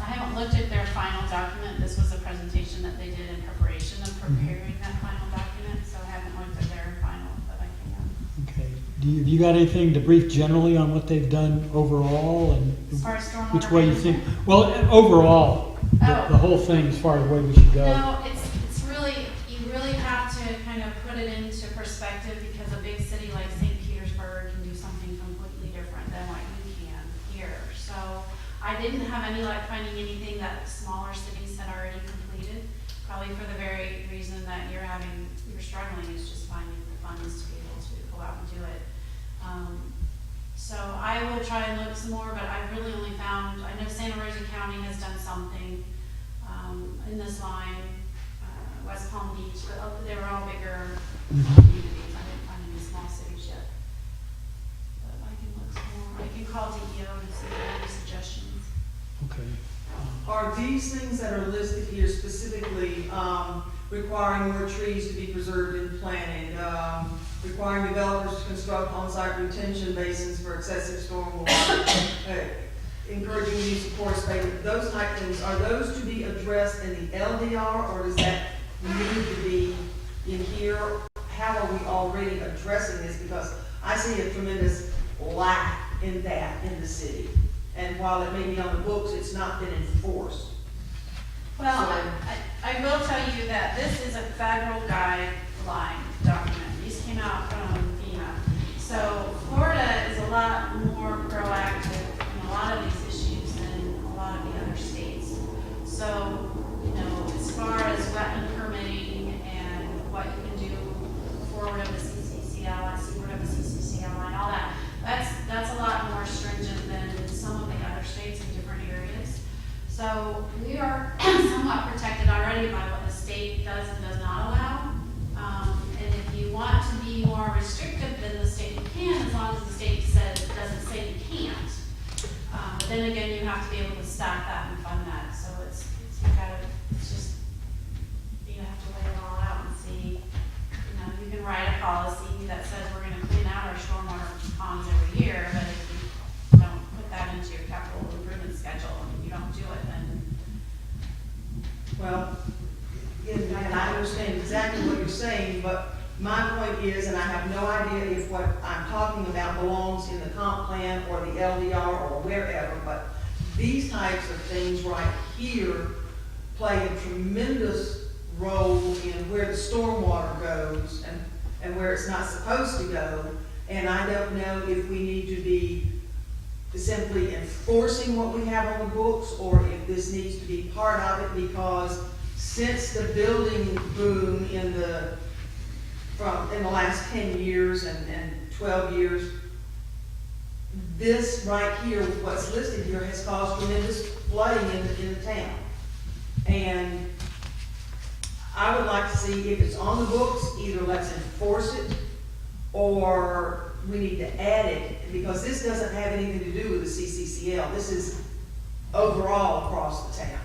haven't looked at their final document. This was a presentation that they did in preparation of preparing that final document, so I haven't looked at their final, but I can. Okay. Have you got anything to brief generally on what they've done overall and As far as stormwater which way you management? think? Well, overall, Oh. the whole thing as far as where we should go. No, it's really, you really have to kind of put it into perspective, because a big city like St. Petersburg can do something completely different than what you can here. So I didn't have any luck finding anything that smaller cities had already completed, probably for the very reason that you're struggling is just finding the funds to be able to go out and do it. So I will try and look some more, but I've really only found, I know Santa Rosa County has done something in this line, West Palm Beach, but they were all bigger communities. I didn't find any small cities yet. But I can look some more. I can call DEO and see if they have any suggestions. Okay. Are these things that are listed here specifically requiring more trees to be preserved and planted, requiring developers to construct on-site retention basins for excessive stormwater, encouraging use of porous pavement, those type of things, are those to be addressed in the LDR, or does that need to be in here? How are we already addressing this? Because I see a tremendous lack in that in the city. And while it may be on the books, it's not been enforced. Well, So- I will tell you that this is a federal guideline document. These came out from FEMA. So Florida is a lot more proactive in a lot of these issues than a lot of the other states. So, as far as wetland permitting and what you can do forward of the CCCL, seaward of the CCCL and all that, that's a lot more stringent than some of the other states in different areas. So we are somewhat protected already by what the state does and does not allow. And if you want to be more restrictive than the state, you can, as long as the state doesn't say you can't. But then again, you have to be able to staff that and fund that. So you have to lay it all out and see, you can write a policy that says we're gonna clean out our stormwater ponds every year, but if you don't put that into your capital improvement schedule and you don't do it, then Well, and I understand exactly what you're saying, but my point is, and I have no idea if what I'm talking about belongs in the comp plan or the LDR or wherever, but these types of things right here play a tremendous role in where the stormwater goes and where it's not supposed to go. And I don't know if we need to be simply enforcing what we have on the books, or if this needs to be part of it, because since the building boom in the last 10 years and 12 years, this right here, what's listed here, has caused tremendous flooding in the town. And I would like to see if it's on the books, either let's enforce it, or we need to add it, because this doesn't have anything to do with the CCCL. This is overall across the town.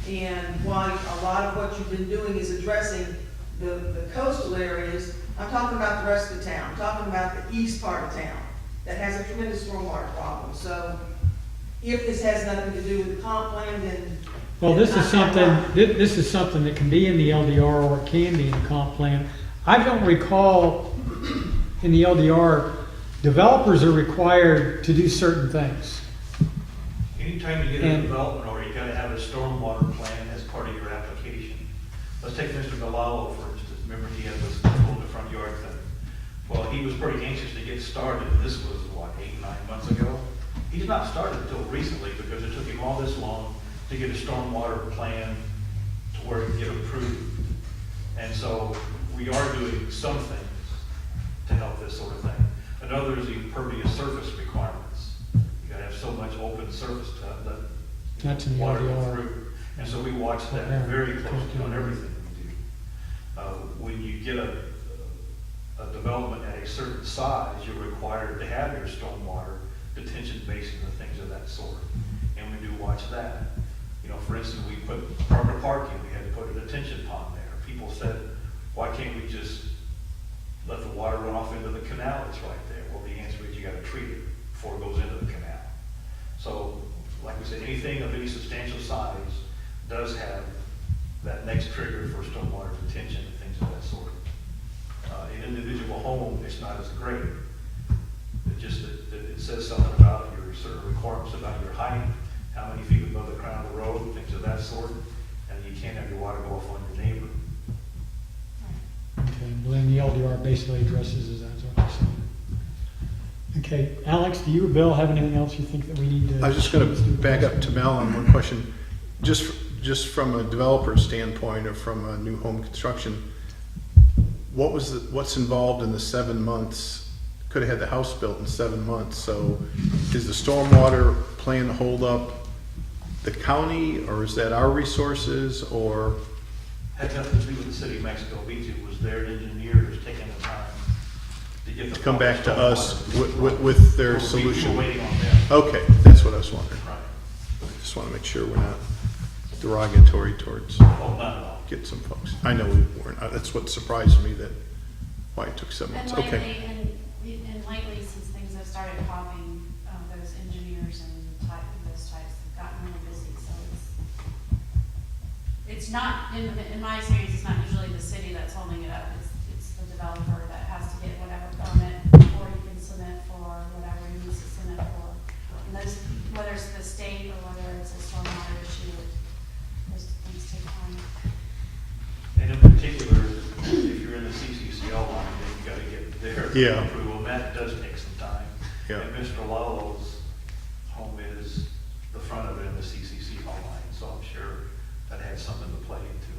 And while a lot of what you've been doing is addressing the coastal areas, I'm talking about the rest of the town. I'm talking about the east part of town that has a tremendous stormwater problem. So if this has nothing to do with the comp plan, then Well, this is something that can be in the LDR or it can be in the comp plan. I don't recall in the LDR, developers are required to do certain things. Anytime you get a And- development order, you gotta have a stormwater plan as part of your application. Let's take Mr. Galalo, for instance. Remember, he had this in the front yard thing. Well, he was pretty anxious to get started. This was, what, 8, 9 months ago? He did not start it until recently because it took him all this long to get a stormwater plan to where it could get approved. And so we are doing some things to help this sort of thing. Another is the impervious surface requirements. You gotta have so much open surface to let That's in the water go LDR. through. And so we watch that Yeah. very closely on everything we do. When you get a development at a certain size, you're required to have your stormwater detention basin and things of that sort. And we do watch that. You know, for instance, we put proper parking, we had to put a detention pond there. People said, why can't we just let the water run off into the canal that's right there? Well, the answer is you gotta treat it before it goes into the canal. So, like we said, anything of any substantial size does have that next trigger for stormwater detention and things of that sort. An individual home, it's not as great. It just, it says something about your certain requirements about your height, how many feet above the crown of the road, things of that sort, and you can't have your water go off on your neighbor. Okay, and then the LDR basically addresses is that's what you're saying. Okay, Alex, do you or Bill have anything else you think that we need to? I was just going to back up to Mel on one question. Just from a developer standpoint or from a new home construction, what's involved in the 7 months? Could have had the house built in 7 months. So is the stormwater plan hold up the county, or is that our resources, or? Had nothing to do with the city of Mexico Beach. It was their engineers taking the time to get the. Come back to us stormwater. with their We solution? were waiting on them. Okay, that's what I was wondering. Right. Just want to make sure we're not derogatory towards Oh, not at all. get some folks. I know we weren't. That's what surprised me, that why it took 7 And months. lately, Okay. and lately, since things have started popping, those engineers and those types have gotten really busy, so it's not, in my experience, it's not usually the city that's holding it up, it's the developer that has to get whatever permit before he can submit for whatever he needs to submit for. And those, whether it's the state or whether it's a stormwater issue, those things take time. And in particular, if you're in the CCCL line, then you gotta get their Yeah. approval, and that does take some time. Yeah. And Mr. Lalo's home is the front of it in the CCCL line, so I'm sure that had something to play into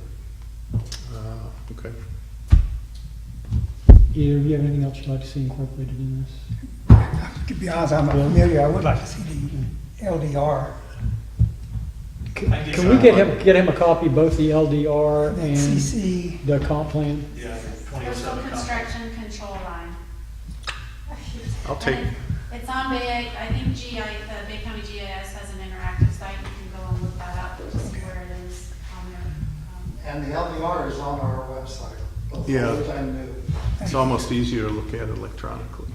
it. Okay. Either of you have anything else you'd like to see incorporated in this? To be honest, I'm not familiar. I would like to see the LDR, Can we get him a copy of both the LDR that and CC. the comp plan? Yeah. Coastal 27 construction control line. I'll take- And it's on Bay, I think the Bay County GIS has an interactive site, you can go and look that up to see where it is on there. And the LDR is on our website, both Yeah. old and new. It's almost easier to look at electronically.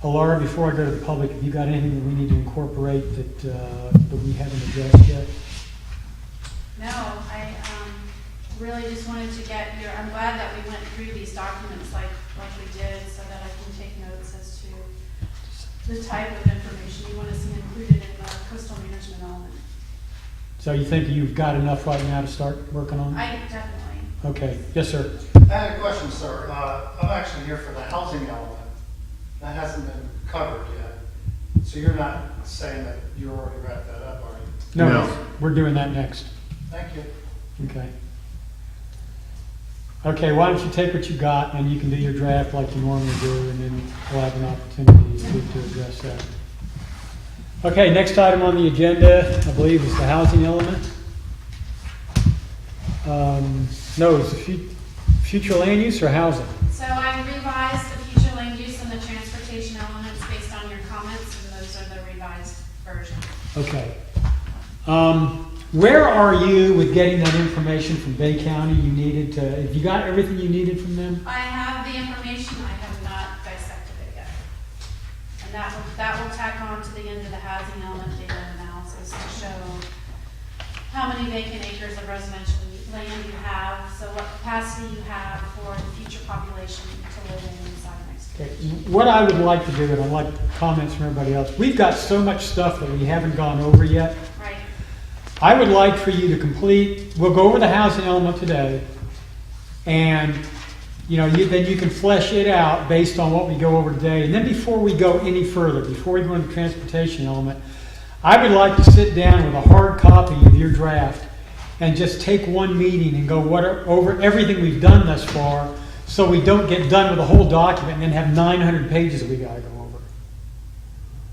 Laura, before I go to the public, have you got anything that we need to incorporate that we haven't addressed yet? No, I really just wanted to get your, I'm glad that we went through these documents like we did, so that I can take notes as to the type of information you want to see included in the coastal management element. So you think you've got enough right now to start working on? I definitely. Okay, yes, sir. I had a question, sir. I'm actually here for the housing element. That hasn't been covered yet. So you're not saying that you already wrapped that up, are you? No, we're doing that next. Thank you. Okay. Okay, why don't you take what you got and you can do your draft like you normally do, and then we'll have an opportunity to address that. Okay, next item on the agenda, I believe, is the housing element. No, it's the future land use or housing? So I revised the future land use and the transportation elements based on your comments, and those are the revised versions. Okay. Where are you with getting that information from Bay County you needed to, have you got everything you needed from them? I have the information, I have not dissected it yet. And that will tack on to the end of the housing element data analysis to show how many vacant acres of residential land you have, so what capacity you have for the future population to live in inside next to Okay, it. what I would like to do, and I'd like comments from everybody else, we've got so much stuff that we haven't gone over yet. Right, I would like for you to complete, we'll go over the housing element today, and, then you can flesh it out based on what we go over today. And then before we go any further, before we go into the transportation element, I would like to sit down with a hard copy of your draft and just take one meeting and go over everything we've done thus far, so we don't get done with the whole document and then have 900 pages that we gotta go over.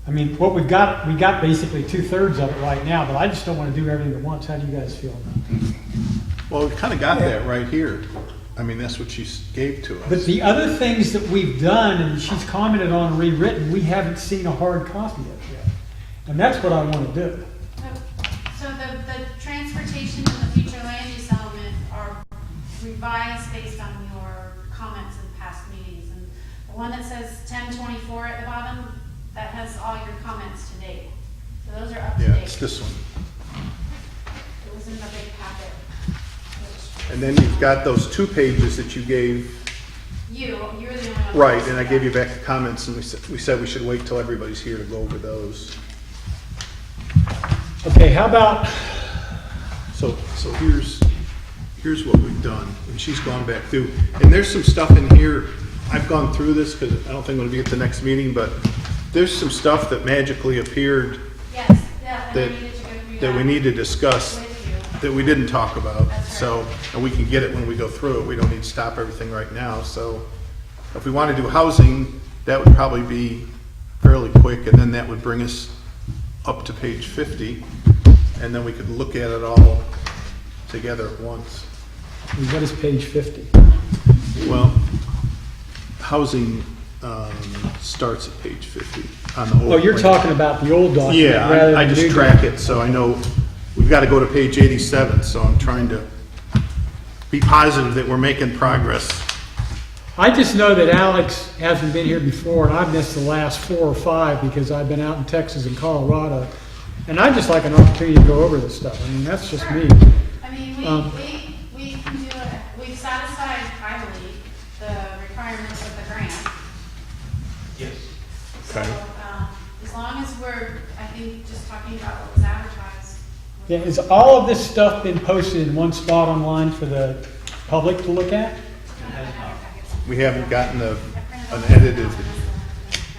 I mean, what we got basically 2/3 of it right now, but I just don't want to do everything at once. How do you guys feel about it? Well, we kind of got that right here. I mean, that's what she gave to But us. the other things that we've done and she's commented on and rewritten, we haven't seen a hard copy of yet. And that's what I want to do. so the transportation and the future land use element are revised based on your comments in past meetings. And the one that says 1024 at the bottom, that has all your comments to date. So those are up to Yeah, date. it's this one. It was in the big packet. And then you've got those 2 pages that you gave, You're the only one. right, and I gave you back the comments, and we said we should wait till everybody's here to go over those. Okay, how about, So here's what we've done, and she's gone back through, and there's some stuff in here, I've gone through this, because I don't think I'm gonna be at the next meeting, but there's some stuff that magically appeared Yes, yeah, and I that, needed to go through that we need to discuss, with you. that we didn't talk about. That's So, and we can get it when we go through it, we don't need to stop everything right now, so if we want to do housing, that would probably be fairly quick, and then that would bring us up to page 50, and then we could look at it all together at once. what is page 50? Well, housing starts at page 50 on the old. Oh, you're plan. talking about the old document Yeah, rather I than the just new track document. it, so I know, we've got to go to page 87, so I'm trying to be positive that we're making progress. I just know that Alex hasn't been here before, and I've missed the last 4 or 5 because I've been out in Texas and Colorado. And I'd just like an opportunity to go over this stuff. I mean, that's just me. I mean, we can do it, we've satisfied, I believe, the requirements of the grant. Yes. So, Okay. as long as we're, I think, just talking about what was advertised. Yeah, has all of this stuff been posted in one spot online for the public to look at? We haven't gotten an edited,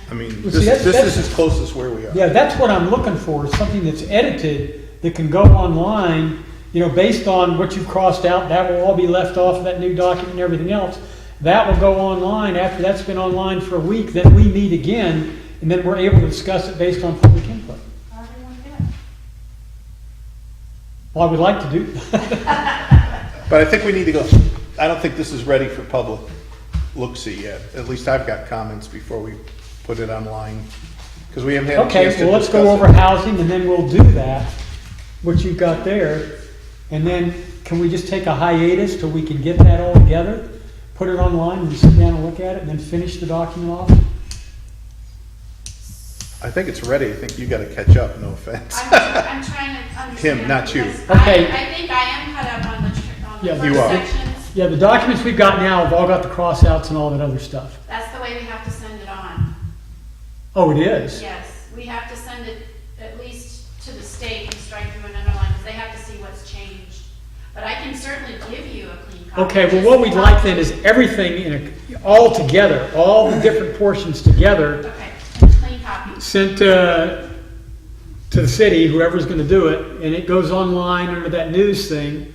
I mean, Well, this see, that's- is as close as where we are. Yeah, that's what I'm looking for, is something that's edited that can go online, based on what you've crossed out, that will all be left off of that new document and everything else. That will go online. After that's been online for a week, then we meet again, and then we're able to discuss it based on public input. However you want to do it. Well, I would like to do, But I think we need to go, I don't think this is ready for public look-see yet. At least I've got comments before we put it online, because we haven't had a chance okay, to well, let's discuss go over it. housing, and then we'll do that, what you've got there. And then, can we just take a hiatus till we can get that all together? Put it online, and sit down and look at it, and then finish the document off? I think it's ready. I think you gotta catch up, no offense. I'm trying to understand. Him, not you. because Okay. I think I am caught up on the Yeah, first you are. sections. Yeah, the documents we've got now have all got the crossouts and all that other stuff. That's the way we have to send it on. Oh, it is? Yes, we have to send it at least to the state and strike through and underline, because they have to see what's changed. But I can certainly give you a clean copy. Okay, well, what we'd like then is everything all together, all the different portions together, Okay, clean copy. sent to the city, whoever's gonna do it, and it goes online under that news thing.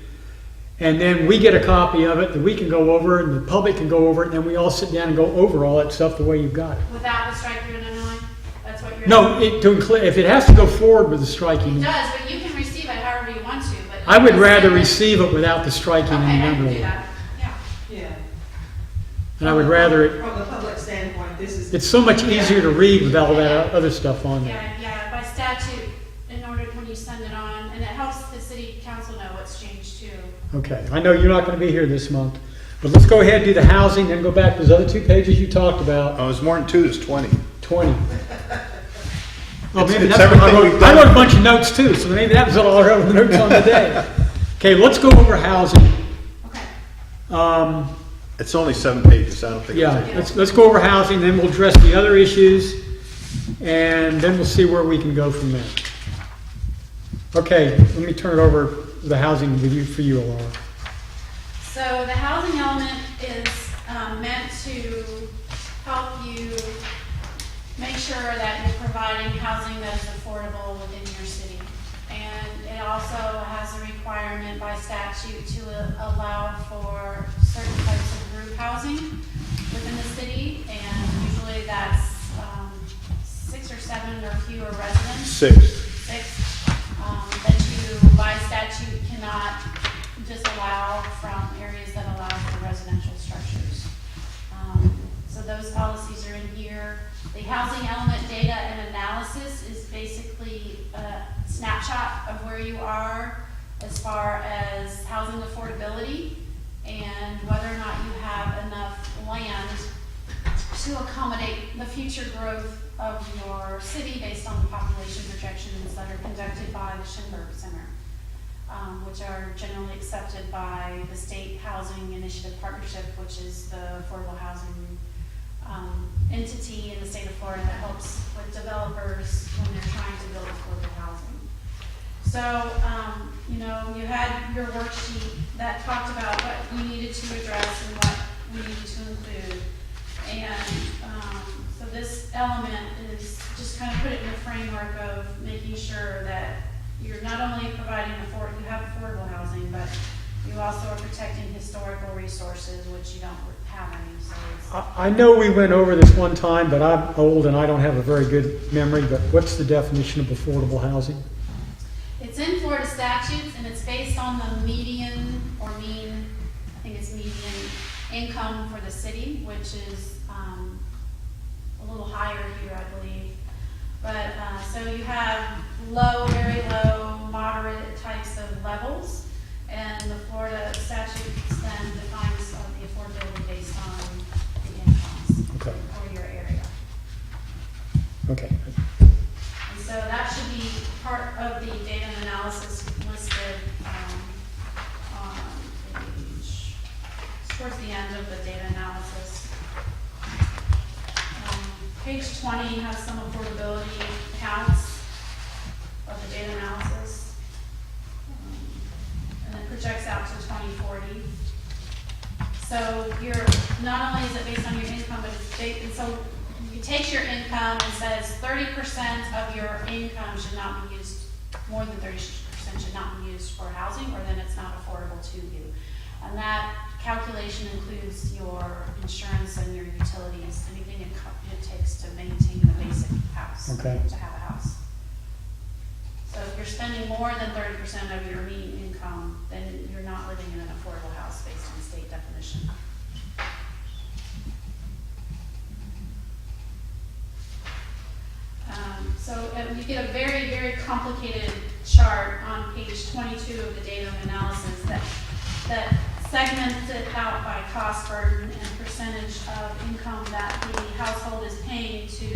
And then we get a copy of it that we can go over, and the public can go over it, and then we all sit down and go over all that stuff the way you've got it. Without the strike through and underline? That's what you're. No, if it has to go forward with the striking, It does, but you can receive it however you want to, but. I would rather receive it without the striking Okay, I and the can do underline. that, yeah. Yeah. And I would rather, From the public standpoint, this is. it's so much easier to read with all that other stuff on there. Yeah, by statute, in order, when you send it on, and it helps the city council know what's changed too. Okay, I know you're not gonna be here this month, but let's go ahead and do the housing, then go back to those other 2 pages you talked about, Oh, it's more than 2, it's 20. 20. Oh, maybe It's that's what I everything wrote. we've I done. wrote a bunch of notes too, so maybe that was all I wrote in the notes on the day. Okay, let's go over housing. Okay. It's only 7 pages, I don't think. Yeah, it's- let's go over housing, then we'll address the other issues, and then we'll see where we can go from there. Okay, let me turn it over to the housing with you, for you, Laura. So the housing element is meant to help you make sure that you're providing housing that is affordable within your city. And it also has a requirement by statute to allow for certain types of group housing within the city. And usually that's 6 or 7 or fewer residents. 6. That you, by statute, cannot disallow from areas that allow for residential structures. So those policies are in here. The housing element data and analysis is basically a snapshot of where you are as far as housing affordability and whether or not you have enough land to accommodate the future growth of your city based on the population projections that are conducted by the Schindler Center, which are generally accepted by the State Housing Initiative Partnership, which is the affordable housing entity in the state of Florida that helps with developers when they're trying to build affordable housing. So, you had your worksheet that talked about what we needed to address and what we needed to include. And so this element is just kind of put it in the framework of making sure that you're not only providing you have affordable housing, but you also are protecting historical resources, which you don't have any. So it's, I know we went over this one time, but I'm old and I don't have a very good memory, but what's the definition of affordable housing? it's in Florida statutes, and it's based on the median or mean, I think it's median income for the city, which is a little higher here, I believe. But so you have low, very low, moderate types of levels, and the Florida statutes then defines the affordability based on the incomes Okay. for your area. Okay. And so that should be part of the data and analysis listed on page, towards the end of the data analysis. Page 20 has some affordability counts of the data analysis. And it projects out to 2040. So not only is it based on your income, but and so it takes your income and says 30% of your income should not be used, more than 30% should not be used for housing, or then it's not affordable to you. And that calculation includes your insurance and your utilities, anything it takes to maintain the basic house, Okay. to have a house. So if you're spending more than 30% of your median income, then you're not living in an affordable house based on state definition. So you get a very, very complicated chart on page 22 of the data analysis that segments it out by cost burden and percentage of income that the household is paying to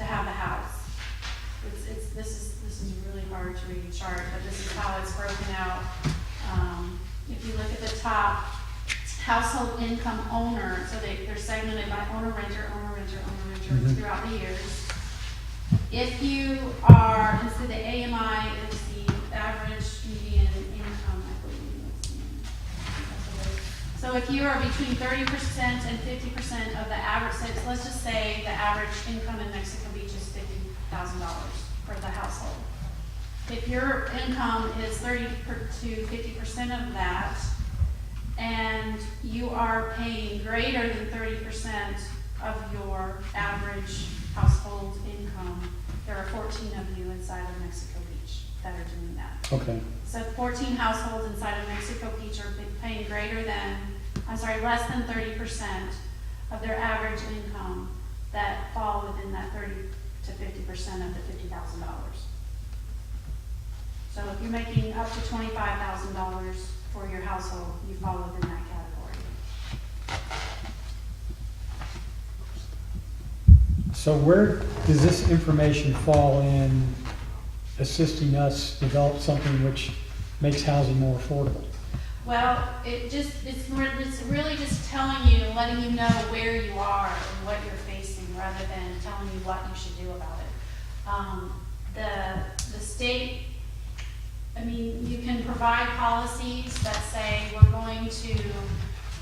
have the house. This is a really hard to read chart, but this is how it's broken out. If you look at the top, household income owner, so they're segmented by owner, renter, throughout the years. If you are, and so the AMI is the average median income, I believe. So if you are between 30% and 50% of the average, so let's just say the average income in Mexico Beach is $50,000 for the household. If your income is 30 to 50% of that, and you are paying greater than 30% of your average household income, there are 14 of you inside of Mexico Beach that are doing that. Okay. So 14 households inside of Mexico Beach are paying less than 30% of their average income that fall within that 30 to 50% of the $50,000. So if you're making up to $25,000 for your household, you fall within that category. So where does this information fall in assisting us develop something which makes housing more affordable? Well, it's really just telling you, letting you know where you are and what you're facing, rather than telling you what you should do about it. The state, I mean, you can provide policies that say we're going to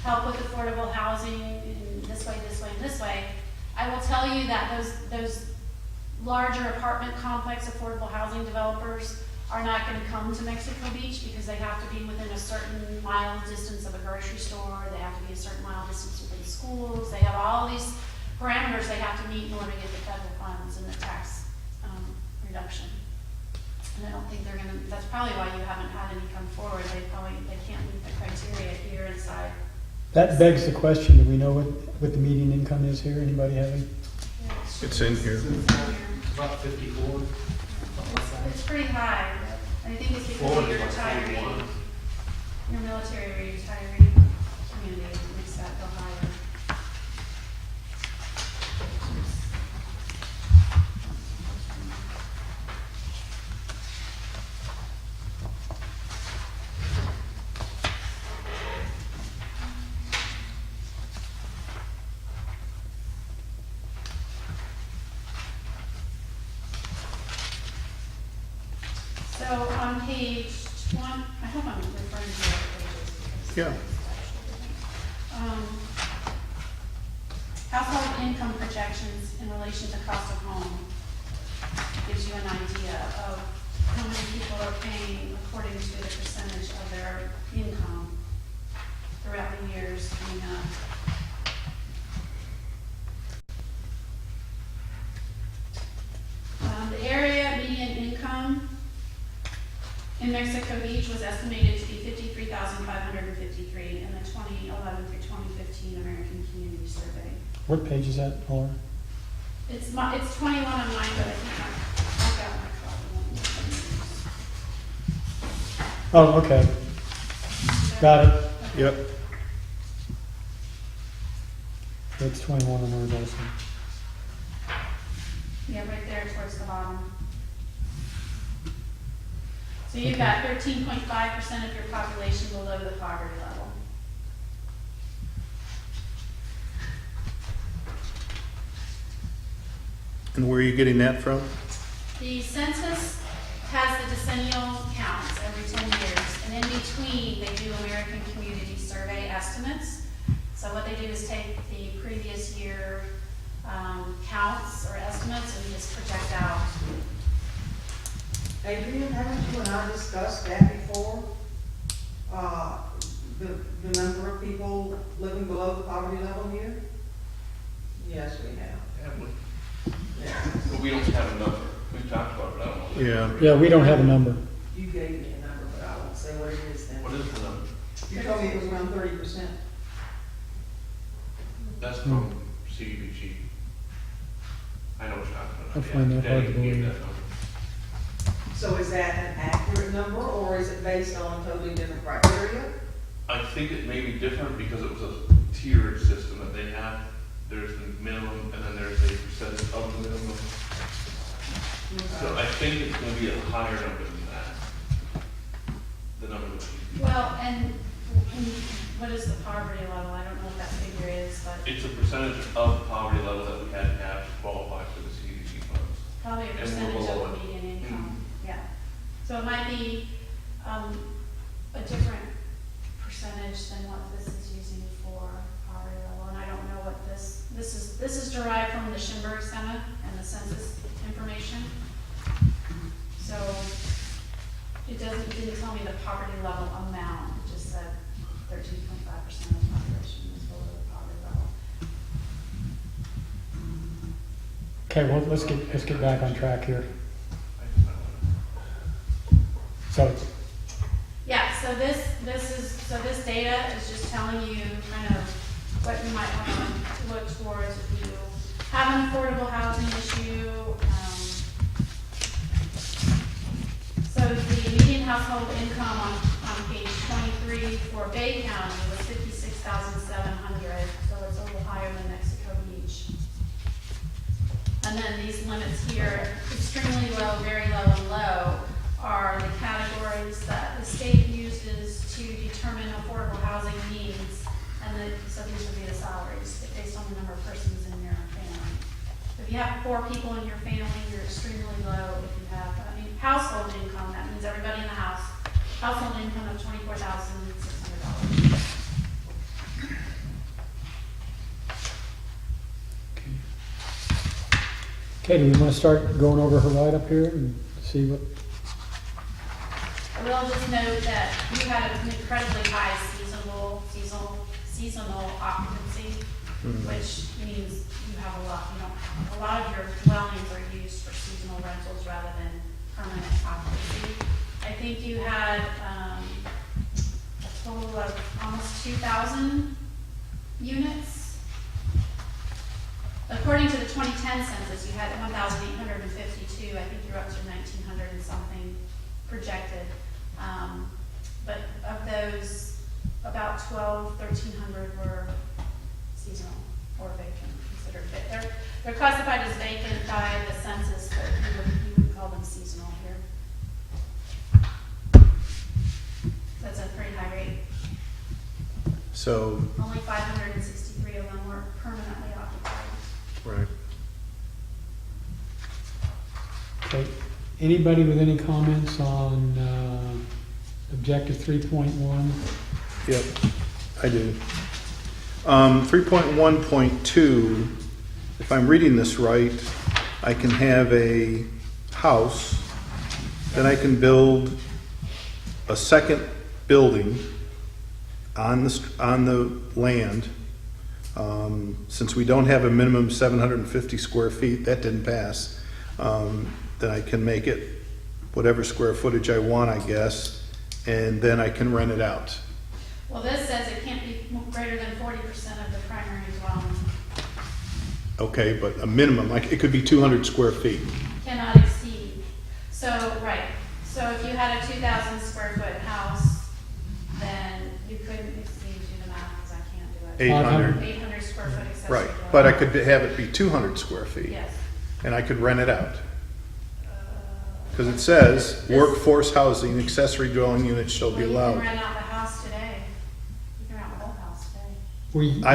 help with affordable housing in this way, this way, and this way. I will tell you that those larger apartment complex affordable housing developers are not going to come to Mexico Beach because they have to be within a certain mile distance of a grocery store, they have to be a certain mile distance within schools, they have all these parameters they have to meet in order to get the federal funds and the tax reduction. And I don't think they're gonna, that's probably why you haven't had any come forward, they can't meet the criteria here inside. That begs the question, do we know what the median income is here? Anybody have any? It's in here. About 54. It's pretty high. I think it's because of your retiree, your military or retiree community makes that go higher. So on page one, I hope I'm referring to the other pages. Yeah. Household income projections in relation to cost of home gives you an idea of how many people are paying according to the percentage of their income throughout the years coming up. The area median income in Mexico Beach was estimated to be 53,553 in the 2011 through 2015 American Community Survey. What page is that, Laura? It's 21 on mine, but I think I've got my copy. Oh, okay, got it. Yep. It's 21 on ours also. Yeah, right there towards the bottom. So you've got 13.5% of your population below the poverty level. And where are you getting that from? The census has the decennial counts every 10 years, and in between, they do American Community Survey estimates. So what they do is take the previous year counts or estimates and just project out. Adrian, haven't you and I discussed that before? The number of people living below the poverty level here? Yes, we have. Have we? Yeah. But we don't have a number. We've talked about it, but I don't know. Yeah. Yeah, we don't have a number. You gave me a number, but I won't say what it is then. What is the number? You told me it was around 30%. That's from CDBG. I know what you're talking about. I find that hard to Danny gave believe. that number. So is that an accurate number, or is it based on totally different criteria? I think it may be different because it was a tiered system that they have. There's the minimum and then there's a percentage of the minimum. So I think it's going to be a higher number than that. The number that you. Well, and what is the poverty level? I don't know what that figure is, but It's a percentage of the poverty level that we had to have to qualify for the CDBG funds. probably a And we're percentage below of the it. median income, yeah. So it might be a different percentage than what this is using for poverty level, and I don't know what this is derived from the Schimberg Center and the census information. So it didn't tell me the poverty level amount, it just said 13.5% of the population is below the poverty level. Okay, well, let's get back on track here. I don't know. So, Yeah, so this data is just telling you kind of what you might want to look towards if you have an affordable housing issue. So the median household income on page 23 for Bay County was 56,700, so it's a little higher than Mexico Beach. And then these limits here, extremely low, very low, and low, are the categories that the state uses to determine affordable housing needs. And so these would be the salaries based on the number of persons in your family. If you have 4 people in your family, you're extremely low. If you have, household income, that means everybody in the house, household income of $24,600. Okay, do we want to start going over her write-up here and see what, I will just note that you had an incredibly high seasonal occupancy, which means you have a lot of your dwellings are used for seasonal rentals rather than permanent occupancy. I think you had a total of almost 2,000 units. According to the 2010 census, you had 1,852. I think you're up to 1,900 and something projected. But of those, about 1,300 were seasonal or vacant, considered vacant. They're classified as vacant by the census, but you would call them seasonal here. That's a pretty high rate. So, Only 563 of them were permanently occupied. right. okay, anybody with any comments on objective 3.1? Yep, I do. 3.1.2, if I'm reading this right, I can have a house, then I can build a second building on the land. Since we don't have a minimum 750 square feet, that didn't pass, then I can make it whatever square footage I want, I guess, and then I can rent it out. Well, this says it can't be greater than 40% of the primary dwelling. Okay, but a minimum, like, it could be 200 square feet. Cannot exceed. So, right, so if you had a 2,000 square foot house, then you couldn't exceed, do the math, because I can't do it. 800, 800 square foot accessory right, dwelling. but I could have it be 200 square feet, Yes. and I could rent it out. Because it says, workforce housing, accessory dwelling units shall be Well, you allowed. can rent out the house today. You can rent the whole house today.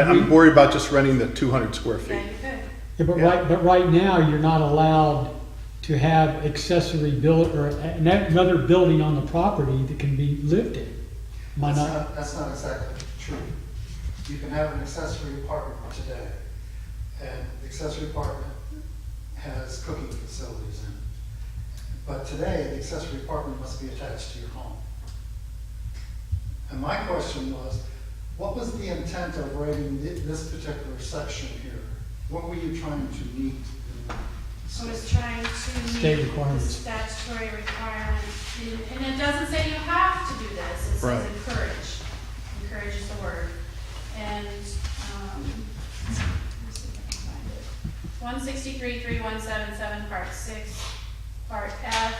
I'm worried about just renting the 200 square Yeah, feet. you could. Yeah, but Yeah. right now, you're not allowed to have accessory build, or another building on the property that can be lived in. Am I not? That's not exactly true. You can have an accessory apartment today, and the accessory apartment has cooking facilities in it. But today, the accessory apartment must be attached to your home. And my question was, what was the intent of writing this particular section here? What were you trying to meet? I was trying to State meet the requirements. statutory requirement, and it doesn't say you have to do this, it Right. says encourage. Encourage is the word. And, let me see if I can find it. 163.3177, part 6, part F.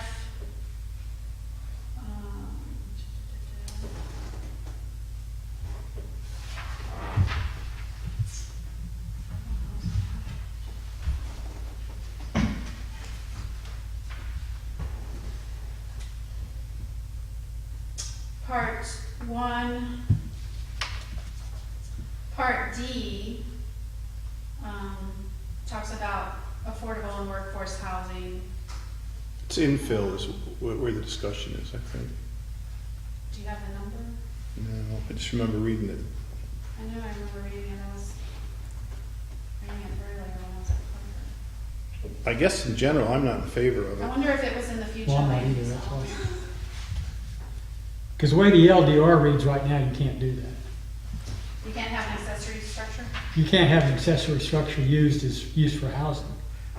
Part 1, Part D talks about affordable and workforce housing. It's infill is where the discussion is, I think. Do you have the number? No, I just remember reading it. I know I remember reading it. I was reading it earlier when I was at Quaker. I guess in general, I'm not in favor of I it. wonder if it was in the future Well, I'm not land either, use that's law. why. Because the way the LDR reads right now, you can't do that. You can't have an accessory structure? You can't have an accessory structure used for housing.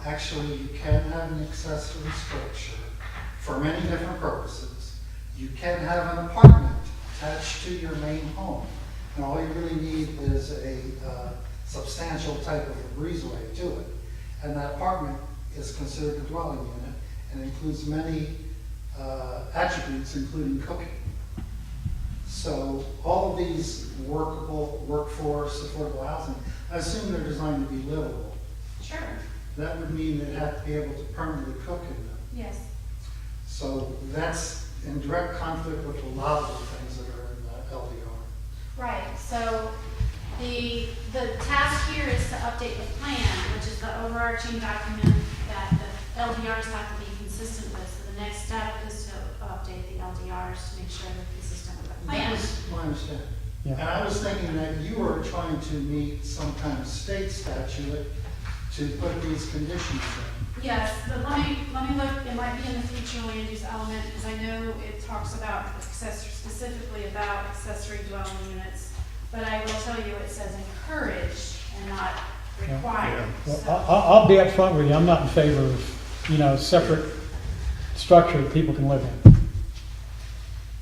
Actually, you can have an accessory structure for many different purposes. You can have an apartment attached to your main home. And all you really need is a substantial type of a breezeway to it. And that apartment is considered a dwelling unit and includes many attributes, including cooking. So all of these workable, workforce, affordable housing, I assume they're designed to be livable. Sure. that would mean they'd have to be able to permanently cook in them. Yes. So that's in direct conflict with a lot of the things that are in the LDR. Right, so the task here is to update the plan, which is the overarching document that the LDRs have to be consistent with. So the next step is to update the LDRs to make sure they're consistent with the That plan. was my understanding. Yeah. And I was thinking that you were trying to meet some kind of state statute to put these conditions in. Yes, but let me look, it might be in the future land use element, because I know it talks about specifically about accessory dwelling units. But I will tell you, it says encouraged and not required. Well, So- I'll be upfront with you, I'm not in favor of, separate structure that people can live in.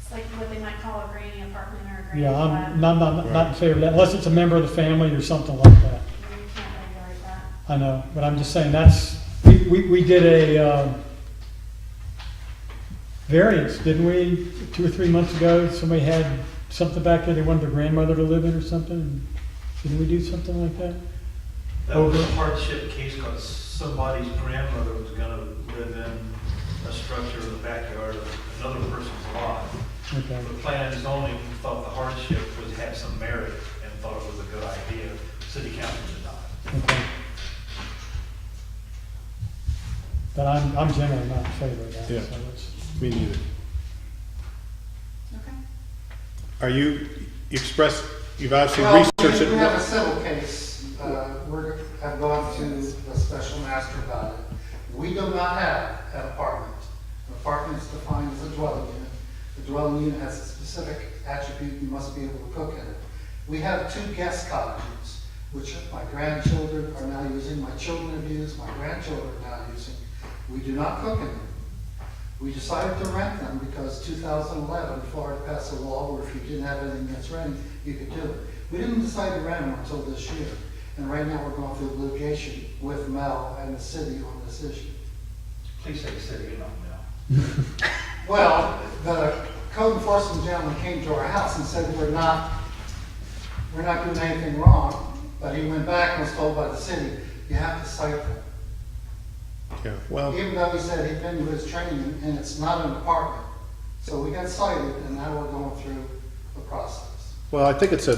It's like what they might call a granny apartment or a granny Yeah, flat. I'm not in favor of that, unless it's a member of the family or something like that. You can't regulate that. I know, but I'm just saying we did a variance, didn't we, 2 or 3 months ago? Somebody had something back there they wanted their grandmother to live in or something. Didn't we do something like that? That was a hardship case because somebody's grandmother was gonna live in a structure in the backyard of another person's lot. Okay. The plan and zoning thought the hardship was, had some merit and thought it was a good idea. City council did not. Okay. But I'm generally not in favor of that. Yeah. So it's, Me neither. Okay. Are you you've obviously Well, researched we have a it. civil case, have gone to the special master about it. We do not have an apartment. An apartment is defined as a dwelling unit. The dwelling unit has a specific attribute, you must be able to cook in it. We have 2 guest cottages, which my grandchildren are now using, my children have used, my grandchildren are now using. We do not cook in them. We decided to rent them because 2011, Florida passed a law where if you didn't have anything that's renting, you could do it. We didn't decide to rent them until this year. And right now, we're going through litigation with Mel and the city on this issue. Please say city and not now. Well, the code enforcement gentleman came to our house and said, we're not doing anything wrong. But he went back and was told by the city, you have to cite them. Yeah, well, Even though he said he'd been to his training, and it's not an apartment. So we got cited, and now we're going through the process. I think it's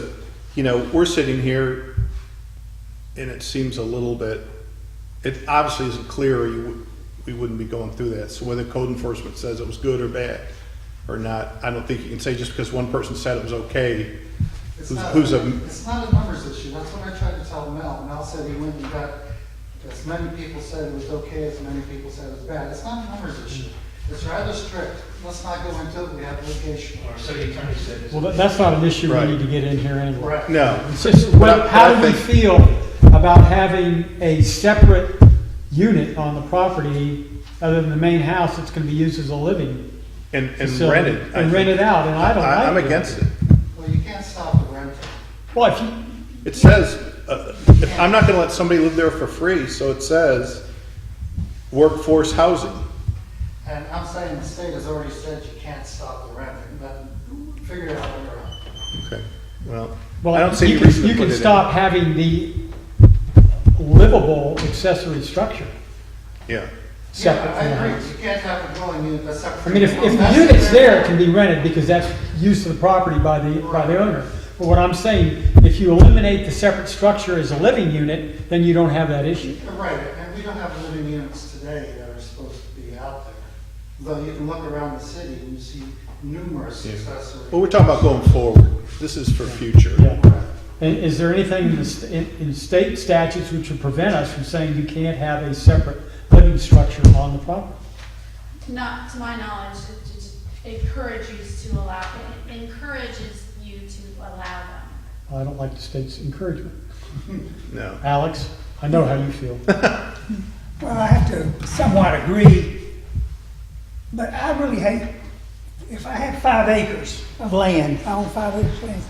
we're sitting here and it seems a little bit, it obviously isn't clear or we wouldn't be going through that. So whether code enforcement says it was good or bad or not, I don't think you can say just because one person said it was okay. It's Who's not a, a numbers issue. That's what I tried to tell Mel. Mel said he went and got, as many people said it was okay, as many people said it was bad. It's not a numbers issue. It's rather strict. Let's not go into it. We have litigation. Our city attorney said this. well, that's not an issue we Right. need to get in here anyway. Correct. no. It's just, But how I do we think- feel about having a separate unit on the property other than the main house that's going to be used as a living And facility? rented. I And think. rented out, and I don't like I'm that. against it. Well, you can't stop the rental. Well, if you, It says, I'm not gonna let somebody live there for free, so it says workforce housing. And I'm saying the state has already said you can't stop the renting, but figure it out on your own. Okay, well, well, I don't see you any reason to can put it in. stop having the livable accessory structure Yeah, separate Yeah, I from the agree. house. You can't have a dwelling unit that's separate. I mean, if from the house. unit's there, it can be rented because that's use of the property by the owner. But what I'm saying, if you eliminate the separate structure as a living unit, then you don't have that issue. Right, and we don't have living units today that are supposed to be out there. Though you can look around the city and you see numerous Yeah. accessory. well, we're talking about going forward. This is for future. Yeah. And is there anything in state statutes which would prevent us from saying you can't have a separate living structure on the property? Not to my knowledge, it just encourages you to allow them. I don't like the state's encouragement. No. Alex, I know how you feel. Well, I have to somewhat agree, but I really hate, if I had 5 acres of land, I own 5 acres of land,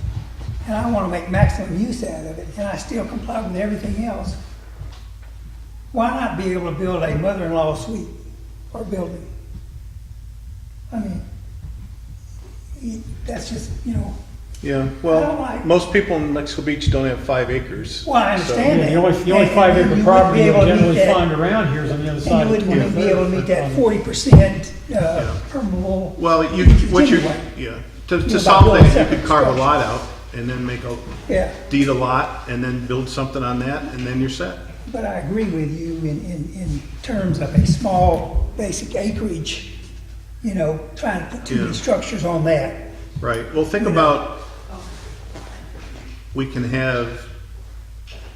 and I want to make maximum use out of it, and I still comply with everything else, why not be able to build a mother-in-law suite or building? I mean, that's just, Yeah, I don't well, like- most people in Mexico Beach don't have 5 acres. Well, I understand Yeah, that. the only And- and 5 you acre wouldn't property be you'll able to meet generally that- find around here is on the other And side you of wouldn't be able to meet that 40% permeable. Well, usage what you're, anyway. yeah, You to know, by solve building that, you separate could carve a structures. lot out and then make a Yeah, deed a lot and then build something on that and then you're set. but I agree with you in terms of a small basic acreage, you know, trying to put too many Yeah. structures on that. Right, well, think about, we can have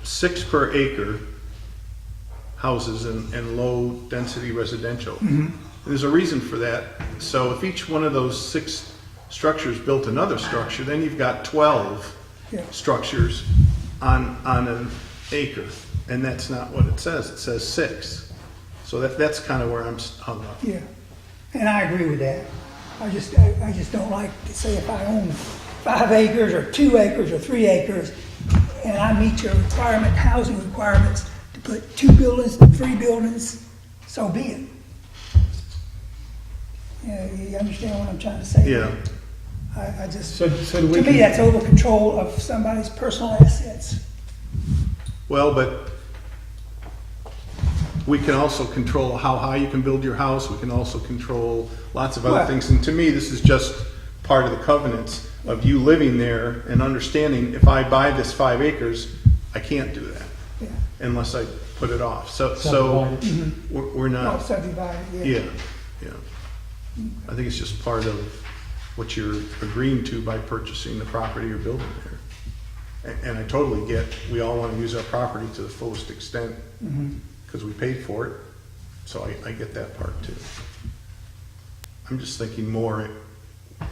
6 per acre houses and low-density residential. There's a reason for that. So if each one of those 6 structures built another structure, then you've got 12 Yeah. structures on an acre. And that's not what it says 6. So that's kind of where I'm hung up. Yeah, and I agree with that. I just don't like to say if I own 5 acres or 2 acres or 3 acres, and I meet your housing requirements to put 2 buildings, 3 buildings, so be it. Yeah, you understand what I'm trying to say? Yeah, I just, So do we? to me, that's over control of somebody's personal assets. well, but we can also control how high you can build your house. We can also control lots of other Well- things. And to me, this is just part of the covenants of you living there and understanding if I buy this 5 acres, I can't do that Yeah, unless I put it off. So Subdivided. we're not not, subdivided, yeah, yeah. I think it's just part of what you're agreeing to by purchasing the property or building there. And I totally get, we all want to use our property to the fullest extent because we paid for it. So I get that part too. I'm just thinking more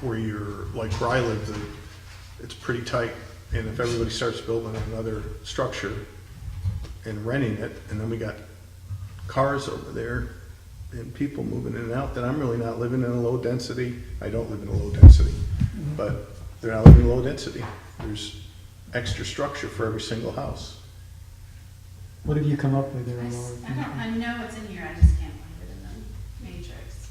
where you're, like where I live, it's pretty tight. And if everybody starts building another structure and renting it, and then we got cars over there and people moving in and out, then I'm really not living in a low density. I don't live in a low density, but they're not living in low density. There's extra structure for every single house. What have you come up with there, I Laura? I know it's in here, I just can't find it in the matrix.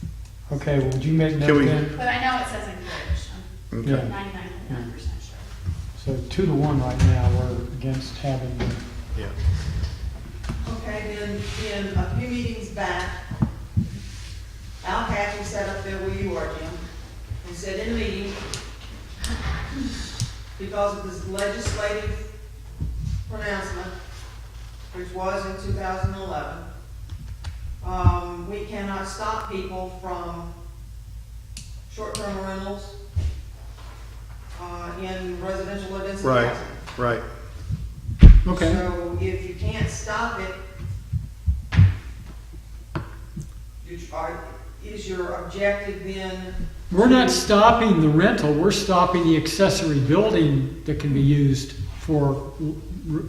Okay, well, would you make Can note we- then? But I know it says encouraged, I'm Okay. Yeah. 99.9% sure. So 2-1 right now, we're against having, Yeah. Okay, then, in a few meetings back, Al Catchy sat up there where you are, Jim, and said in a meeting, because of this legislative pronouncement, which was in 2011, we cannot stop people from short-term rentals in residential low density Right, housing. right. okay. So if you can't stop it, is your objective then? We're not stopping the rental, we're stopping the accessory building that can be used for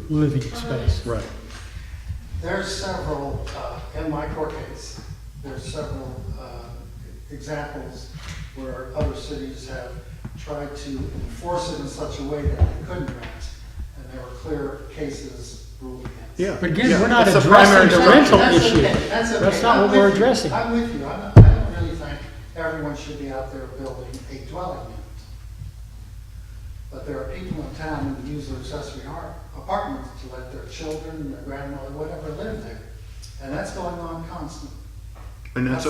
living space. Right. There's several, in my court case, there's several examples where other cities have tried to enforce it in such a way that they couldn't rent, and there were clear cases ruled against. Yeah. But again, Yeah, we're not that's the primary addressing the structure. rental That's issue. okay, that's okay. That's not I'm what we're with you. addressing. I'm with you. I don't really think everyone should be out there building a dwelling unit. But there are people in town who use their accessory apartments to let their children, their grandmother, whatever, live there. And that's going on constantly. And that's,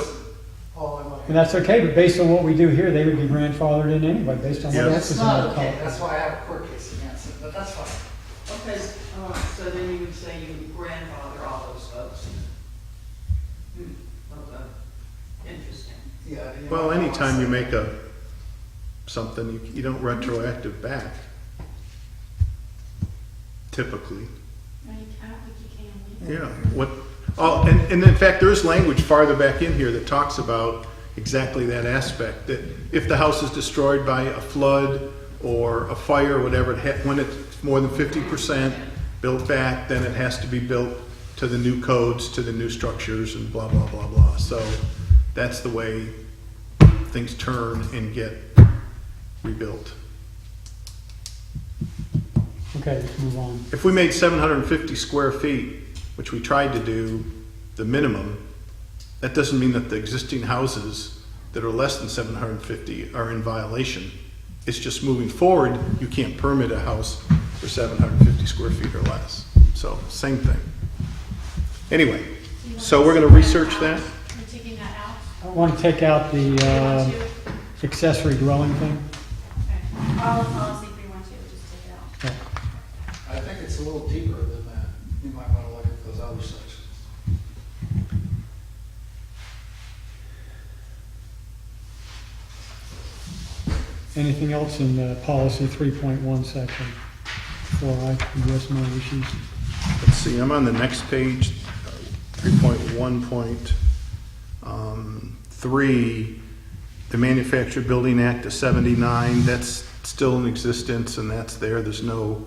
all I want to And that's okay, but based on what we do here, they would be grandfathered in anyway, based on what Yeah. else That's is in not the okay, code. that's why I have a court case against it, but that's fine. Okay, so then you would say you would grandfather all those folks. Okay, interesting. Yeah. you know, well, I don't anytime wanna you say make something, you don't retroactive back. Typically. No, I don't think you can. Yeah, what, oh, and in fact, there is language farther back in here that talks about exactly that aspect, that if the house is destroyed by a flood or a fire or whatever, when it's more than 50% built back, then it has to be built to the new codes, to the new structures and blah, blah, blah, blah. So that's the way things turn and get rebuilt. Okay, let's move on. If we made 750 square feet, which we tried to do, the minimum, that doesn't mean that the existing houses that are less than 750 are in violation. It's just moving forward, you can't permit a house for 750 square feet or less. So, same thing. Anyway, Do you want so we're to gonna take that research out? that. You're taking that out? I want to take out Do you want the to? accessory dwelling thing. Okay. All of policy 312, just take it out. I think it's a little deeper than that. You might want to look at those other sections. Anything else in policy 3.1 section before I address my issues? Let's see, I'm on the next page, 3.1.3, the Manufactured Building Act of 79, that's still in existence and that's there. There's no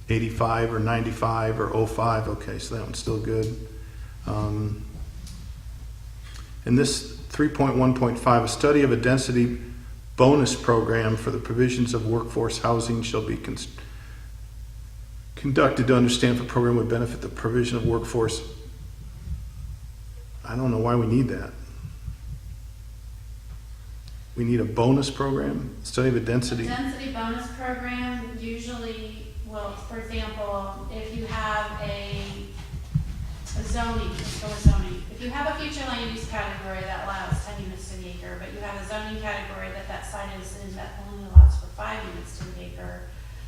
85 or 95 or 05. Okay, so that one's still good. And this 3.1.5, a study of a density bonus program for the provisions of workforce housing shall be conducted to understand if a program would benefit the provision of workforce. I don't know why we need that. We need a bonus program, study of a The density. density bonus program usually will, for example, if you have a zoning, let's go with zoning. If you have a future land use category that allows 10 units to the acre, but you have a zoning category that site is in that only allows for 5 units to the acre,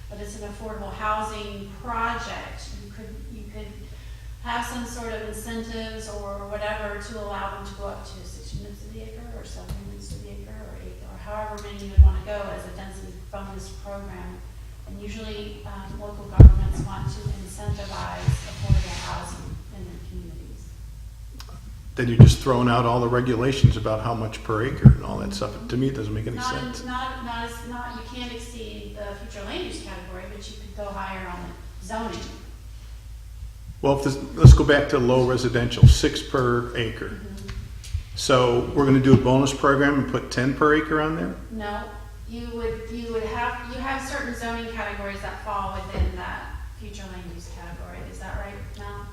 but it's an affordable housing project, you could have some sort of incentives or whatever to allow them to go up to 6 units to the acre or 7 units to the acre or 8, or however many you would want to go as a density bonus program. And usually, local governments want to incentivize affordable housing in their communities. Then you're just throwing out all the regulations about how much per acre and all that stuff. To me, it doesn't make any sense. You can't exceed the future land use category, but you could go higher on the zoning. Well, let's go back to low residential, 6 per acre. So we're gonna do a bonus program and put 10 per acre on there? No, you have certain zoning categories that fall within that future land use category, is that right, Mel?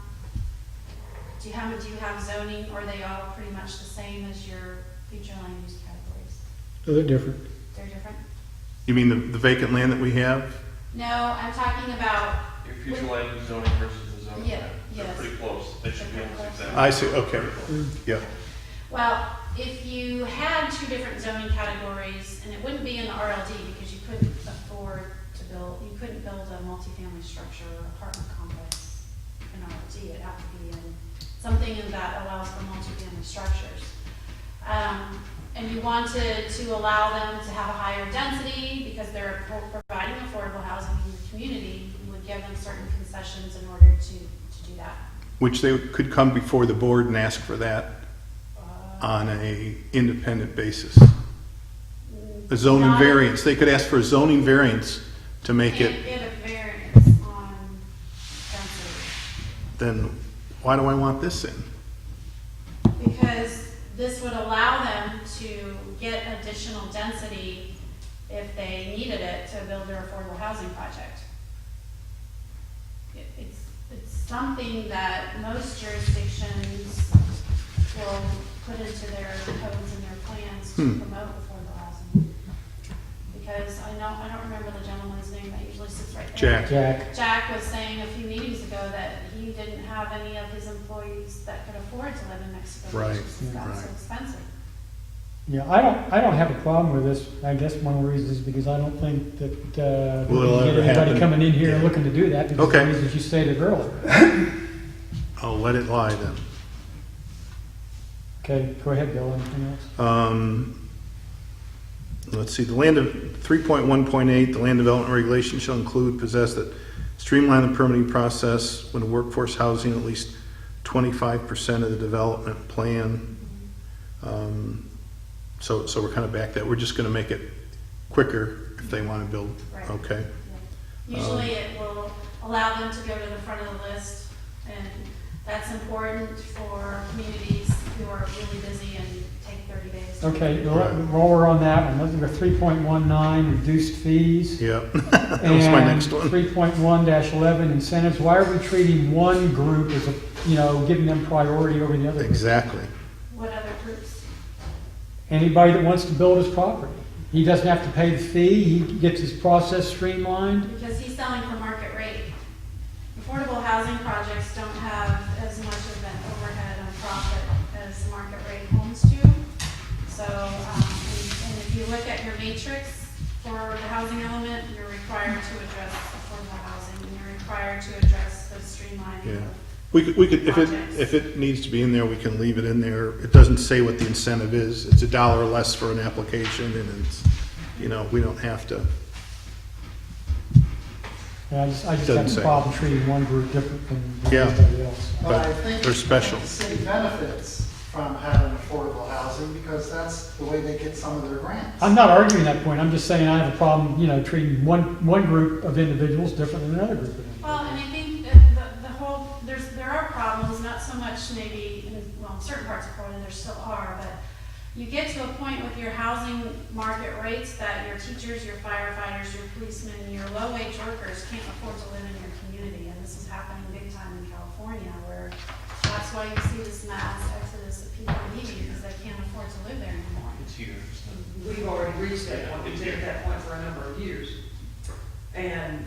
Do you have zoning, or are they all pretty much the same as your future land use categories? So they're different. They're different? You mean the vacant land that we have? No, I'm talking about, Your future land use zoning versus the zoning Yeah, map, they're yes. pretty close, they should be almost exact. I see, okay, yeah. well, if you had 2 different zoning categories, and it wouldn't be in the RLD because you couldn't afford to build, you couldn't build a multifamily structure or apartment complex in RLD, it'd have to be in something that allows for multifamily structures. And you wanted to allow them to have a higher density because they're providing affordable housing in the community, you would give them certain concessions in order to do that. Which they could come before the board and ask for that on a independent basis. A zoning Not- variance, they could ask for a zoning variance to make it, Can't get a variance on density. then why do I want this in? Because this would allow them to get additional density if they needed it to build their affordable housing project. It's something that most jurisdictions will put into their codes and their plans to promote affordable housing. Because I don't remember the gentleman's name that usually sits right there. Jack. Jack, Jack was saying a few meetings ago that he didn't have any of his employees that could afford to live in Mexico. Right, Because it got so right. expensive. yeah, I don't have a problem with this. I guess one of the reasons is because I don't think that Will we it can ever get anybody happen? coming in here and Yeah. looking to do that because of Okay. the reasons you stated earlier. I'll let it lie then. Okay, go ahead, Bill, anything else? Let's see, the land of, 3.1.8, the land development regulation shall include, possess that streamline the permitting process when workforce housing at least 25% of the development plan. So we're kind of back that, we're just gonna make it quicker if they wanna build, Right. okay? Usually it will allow them to go to the front of the list, and that's important for communities who are really busy and take 30 days. Okay, while we're on that one, let's go 3.19, reduced fees. Yep, that was my next one. And 3.1-11, incentives. Why are we treating one group as giving them priority over the other? Exactly. What other groups? Anybody that wants to build his property. he doesn't have to pay the fee, he gets his process streamlined. Because he's selling for market rate. Affordable housing projects don't have as much of an overhead and profit as market rate homes do. So, and if you look at your matrix for the housing element, you're required to address affordable housing, and you're required to address the streamlining. Yeah. of- We could, if it needs to be in there, we can leave it in there. It doesn't say what the incentive is. It's $1 less for an application, and it's, we don't have to. I just Doesn't have say. a problem treating one group different than Yeah. everybody else. But I But think they're special. the city benefits from having affordable housing because that's the way they get some of their grants. I'm not arguing that point, I'm just saying I have a problem, treating one group of individuals different than another group of individuals. Well, and I think that the whole, there are problems, not so much maybe, in certain parts of Florida, there still are, but you get to a point with your housing market rates that your teachers, your firefighters, your policemen, your low-wage workers can't afford to live in your community, and this is happening big time in California, where that's why you see this mass exodus of people leaving, because they can't afford to live there anymore. It's here. We've already reached that point, we've been at that point for a number of years. And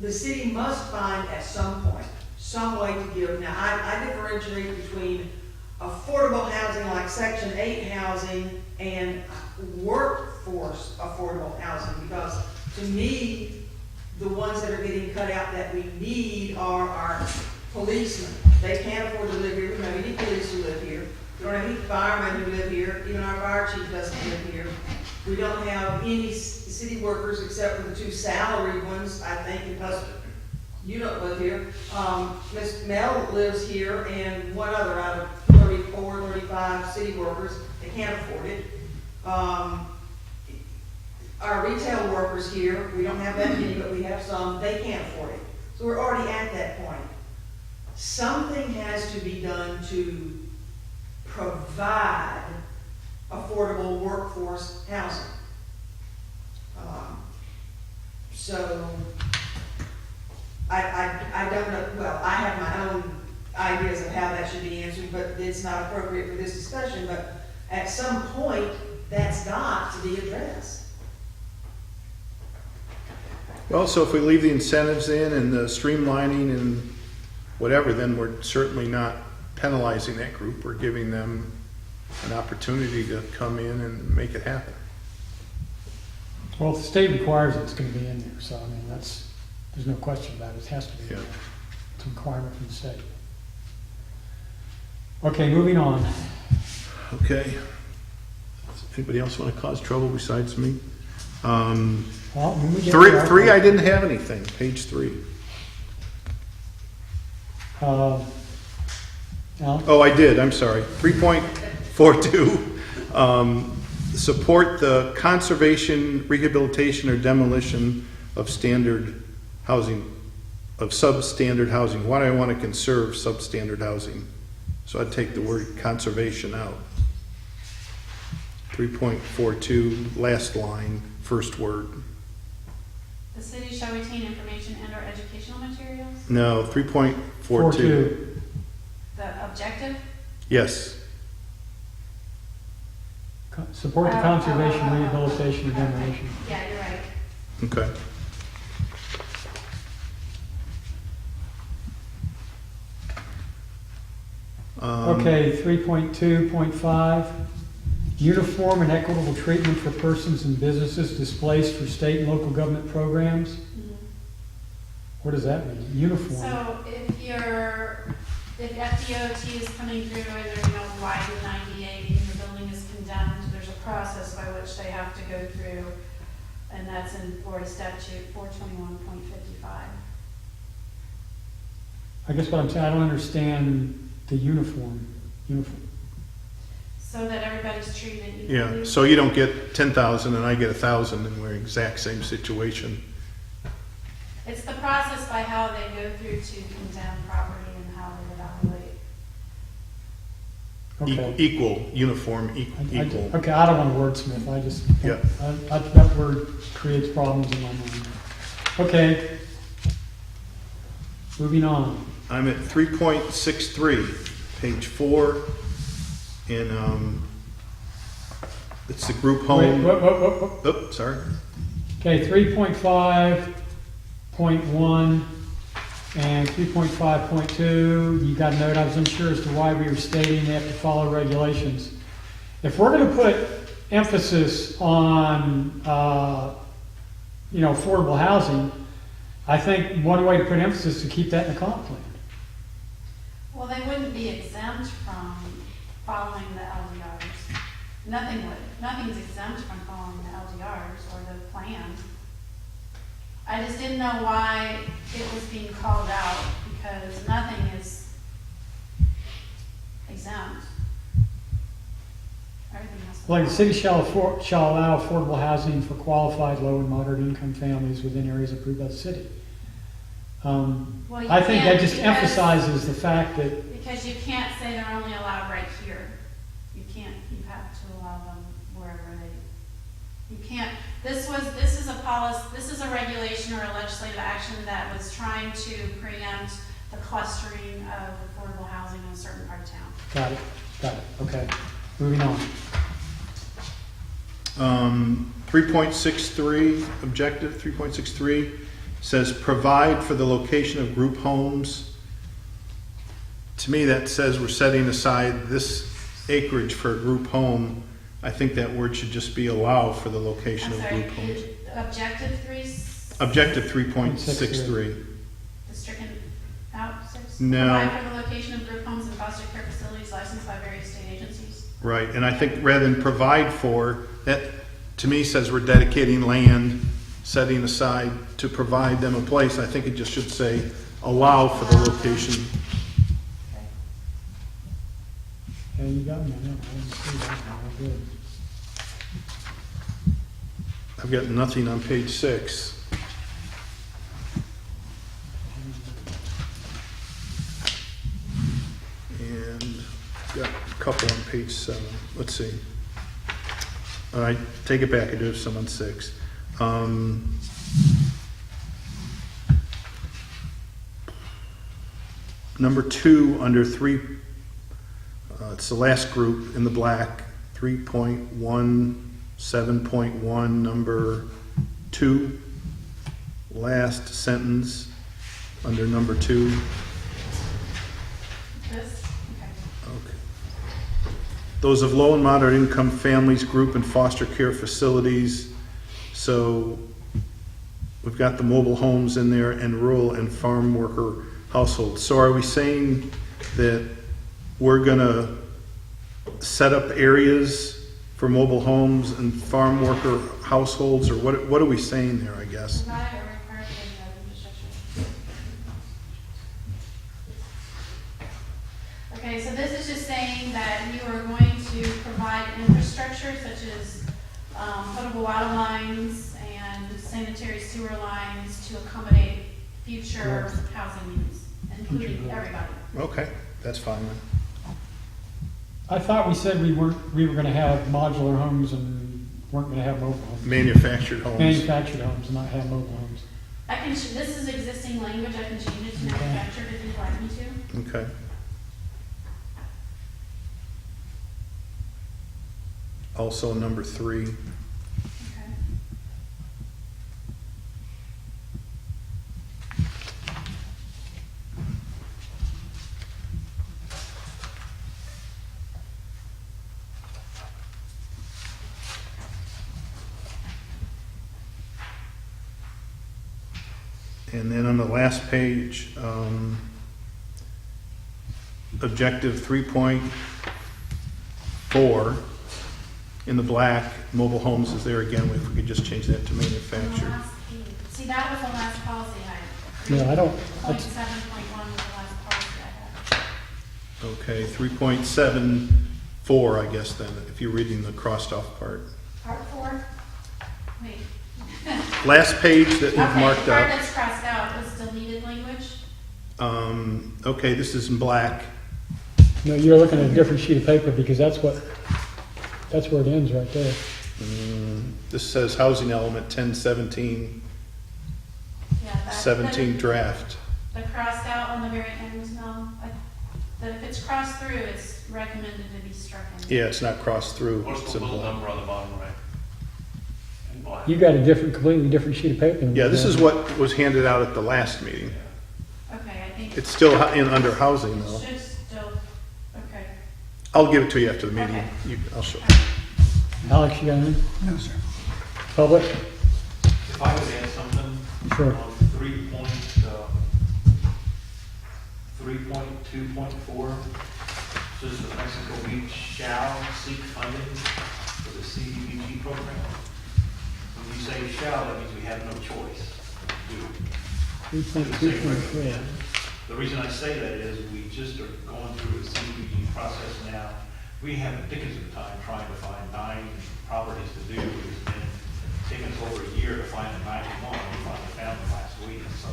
the city must find at some point, some way to give. Now, I differentiate between affordable housing, like Section 8 housing, and workforce affordable housing, because to me, the ones that are getting cut out that we need are our policemen. They can't afford to live here. We don't have any police who live here. We don't have any firemen who live here. Even our fire chief doesn't live here. We don't have any city workers except for the 2 salaried ones, I think, because you don't live here. Ms. Mel lives here, and one other out of 34, 35 city workers. They can't afford it. Our retail workers here, we don't have that many, but we have some, they can't afford it. So we're already at that point. Something has to be done to provide affordable workforce housing. So, I don't know, well, I have my own ideas of how that should be answered, but it's not appropriate for this discussion, but at some point, that's got to be addressed. Well, so if we leave the incentives in and the streamlining and whatever, then we're certainly not penalizing that group. We're giving them an opportunity to come in and make it happen. Well, if the state requires it, it's gonna be in there, so I mean, there's no question about it, it has to be in Yeah. there. It's a requirement from the state. Okay, moving on. Okay. Anybody else want to cause trouble besides me? Well, when we get Three, there, I didn't have anything, page 3. Al? Oh, I did, I'm sorry. 3.42, support the conservation, rehabilitation, or demolition of standard housing, of substandard housing. Why do I want to conserve substandard housing? So I'd take the word conservation out. 3.42, last line, first word. The city shall retain information and/or educational materials. No, 3.42. 4.2. The objective, Yes. Support the conservation, rehabilitation, and demolition. yeah, you're right. Okay. Okay, 3.2.5, uniform and equitable treatment for persons and businesses displaced for state and local government programs. What does that mean? Uniform? So if FDOT is coming through and they're, widen 98 and the building is condemned, there's a process by which they have to go through, and that's in Florida statute 421.55. I guess what I'm saying, I don't understand the uniform. So that everybody's treated equally. Yeah, so you don't get 10,000 and I get 1,000 and we're in the exact same situation. It's the process by how they go through to condemn property and how they evaluate. Okay. Equal, uniform, equal. Okay, I don't want to wordsmith, I just, Yeah. that word creates problems in my mind. Okay. Moving on. I'm at 3.63, page 4, and it's the group Wait, home. what? Oh, sorry. Okay, 3.5.1 and 3.5.2, you got a note, I was unsure as to why we were stating they have to follow regulations. If we're gonna put emphasis on, affordable housing, I think one way to put emphasis is to keep that in the comp plan. Well, they wouldn't be exempt from following the LDRs. Nothing's exempt from following the LDRs or the plan. I just didn't know why it was being called out, because nothing is exempt. Everything has to. Like, the city shall allow affordable housing for qualified low and moderate income families within areas approved by the city. Well, you I think that can't, just because- emphasizes the fact that, Because you can't say they're only allowed right here. You have to allow them wherever you can't, this is a regulation or a legislative action that was trying to preempt the clustering of affordable housing in a certain part of town. got it, okay, moving on. 3.63, objective 3.63, says provide for the location of group homes. To me, that says we're setting aside this acreage for a group home. I think that word should just be allow for the location I'm of sorry, group homes. objective 3, Objective 3.63. the stricken out 6? No. Provide for the location of group homes and foster care facilities licensed by various state agencies. Right, and I think rather than provide for, that to me says we're dedicating land, setting aside to provide them a place. I think it just should say allow for the location. Yeah, you got me, I didn't see that, good. I've got nothing on page 6. And got a couple on page 7. Let's see. All right, take it back. I do have some on 6. Number 2 under 3, it's the last group in the black, 3.17.1, number 2, last sentence under number 2. This, okay. Okay. Those of low and moderate income families, group and foster care facilities. So we've got the mobile homes in there and rural and farm worker households. So are we saying that we're gonna set up areas for mobile homes and farm worker households, or what are we saying there, I guess? Provide or require any other infrastructure. Okay, so this is just saying that you are going to provide infrastructure such as potable water lines and sanitary sewer lines to accommodate future housing needs, including everybody. Okay, that's fine then. I thought we said we were gonna have modular homes and weren't gonna have mobile homes. Manufactured homes. Manufactured homes, not have mobile homes. This is existing language, I can change it to manufactured if you'd like me to. Okay. Also number 3. Okay. And then on the last page, objective 3.4, in the black, mobile homes is there again, if we could just change that to On the manufactured. last page. See, that was the last policy I had. Yeah, I don't, 3.7.1 was the last policy I had. Okay, 3.74, I guess then, if you're reading the crossed off part. Part 4? Wait. Last page that we've Okay, marked the part up. that's crossed out was deleted language. Okay, this is in black. no, you're looking at a different sheet of paper because that's where it ends right there. This says housing element 1017, Yeah, that. 17 draft. The crossed out on the very end, no? That if it's crossed through, it's recommended to be struck in. Yeah, it's not crossed through. What's It's the a little blank. number on the bottom right? In black. You got a completely different sheet of paper. than we Yeah, this do. is what was handed out at the last meeting. Okay, I think It's still under housing it though. should still, okay. I'll give it to you after the meeting. Okay. I'll show. Alex, you got anything? No, sir. Public? If I could add something. Sure. On 3.2.4, says the Mexico Beach shall seek funding for the CDBG program. When you say shall, that means we have no choice. Do. 3.2.3. The reason I say that is we just are going through the CDBG process now. We have a dickens of time trying to find 9 properties to do. It's been taking us over a year to find the 91. We finally found them last week. So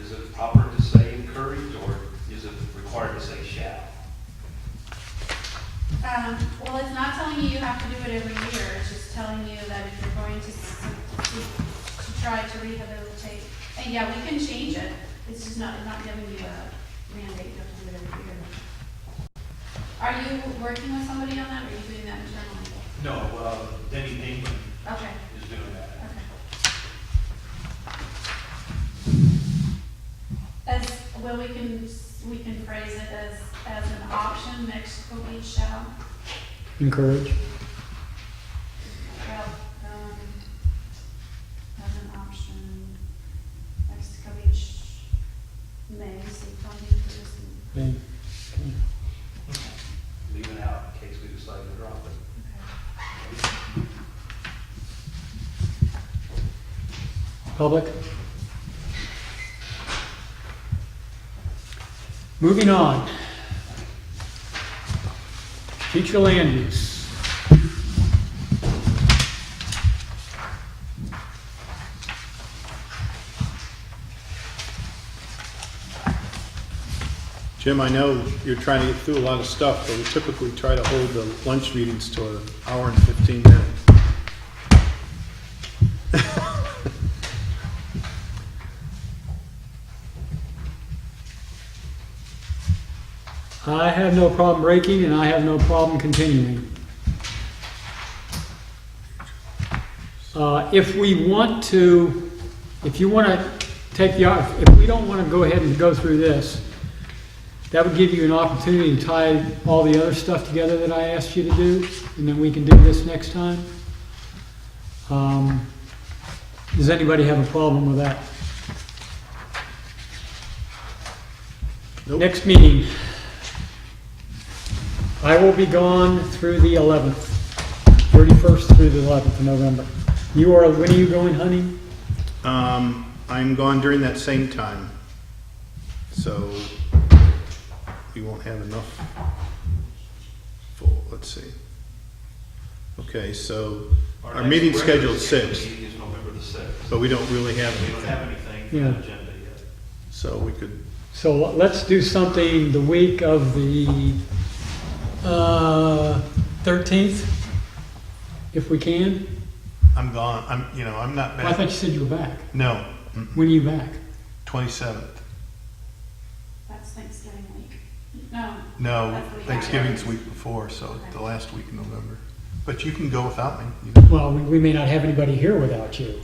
is it proper to say encourage, or is it required to say shall? Well, it's not telling you you have to do it every year, it's just telling you that if you're going to try to rehabilitate, and yeah, we can change it, it's just not giving you a mandate, you have to do it every year. Are you working with somebody on that, or are you doing that internally? No, Denny England Okay, is doing that. okay. As, well, we can phrase it as an option, Mexico Beach shall. Encourage. Well, as an option, Mexico Beach may seek funding for this. Okay. Leave it out in case we decide to drop it. Public? Moving on. Future land use. Jim, I know you're trying to get through a lot of stuff, but we typically try to hold the lunch meetings to an hour and 15 minutes. I have no problem breaking, and I have no problem continuing. If we want to, if you want to take the, if we don't want to go ahead and go through this, that would give you an opportunity to tie all the other stuff together that I asked you to do, and then we can do this next time. Does anybody have a problem with that? Nope. Next meeting. I will be gone through the 11th, 31st through the 11th of November. When are you going hunting? I'm gone during that same time, so we won't have enough full, let's see. Okay, so our next meeting regular scheduled 6, meeting is November the 6th. but we don't really have We don't have anything, anything Yeah. on the agenda yet. so we could, So let's do something the week of the 13th, if we can. I'm gone, I'm not I back. thought you said you were back. No, When are you back? 27th. That's Thanksgiving week. No. No, That's the week Thanksgiving's after. week before, so Okay. the last week in November. But you can go without me. Well, we may not have anybody here without you.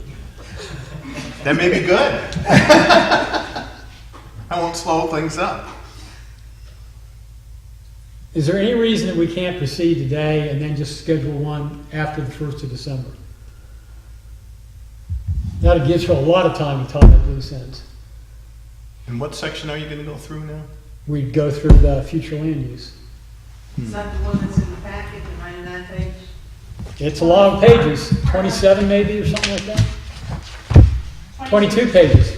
That may be good. I won't slow things up. Is there any reason that we can't proceed today and then just schedule one after the 1st of December? That'll give you a lot of time to tie up loose ends. And what section are you gonna go through now? We'd go through the future land use. Is that the one that's in the packet, the 99 page? It's a lot of pages, 27 maybe or something like that. 22 pages.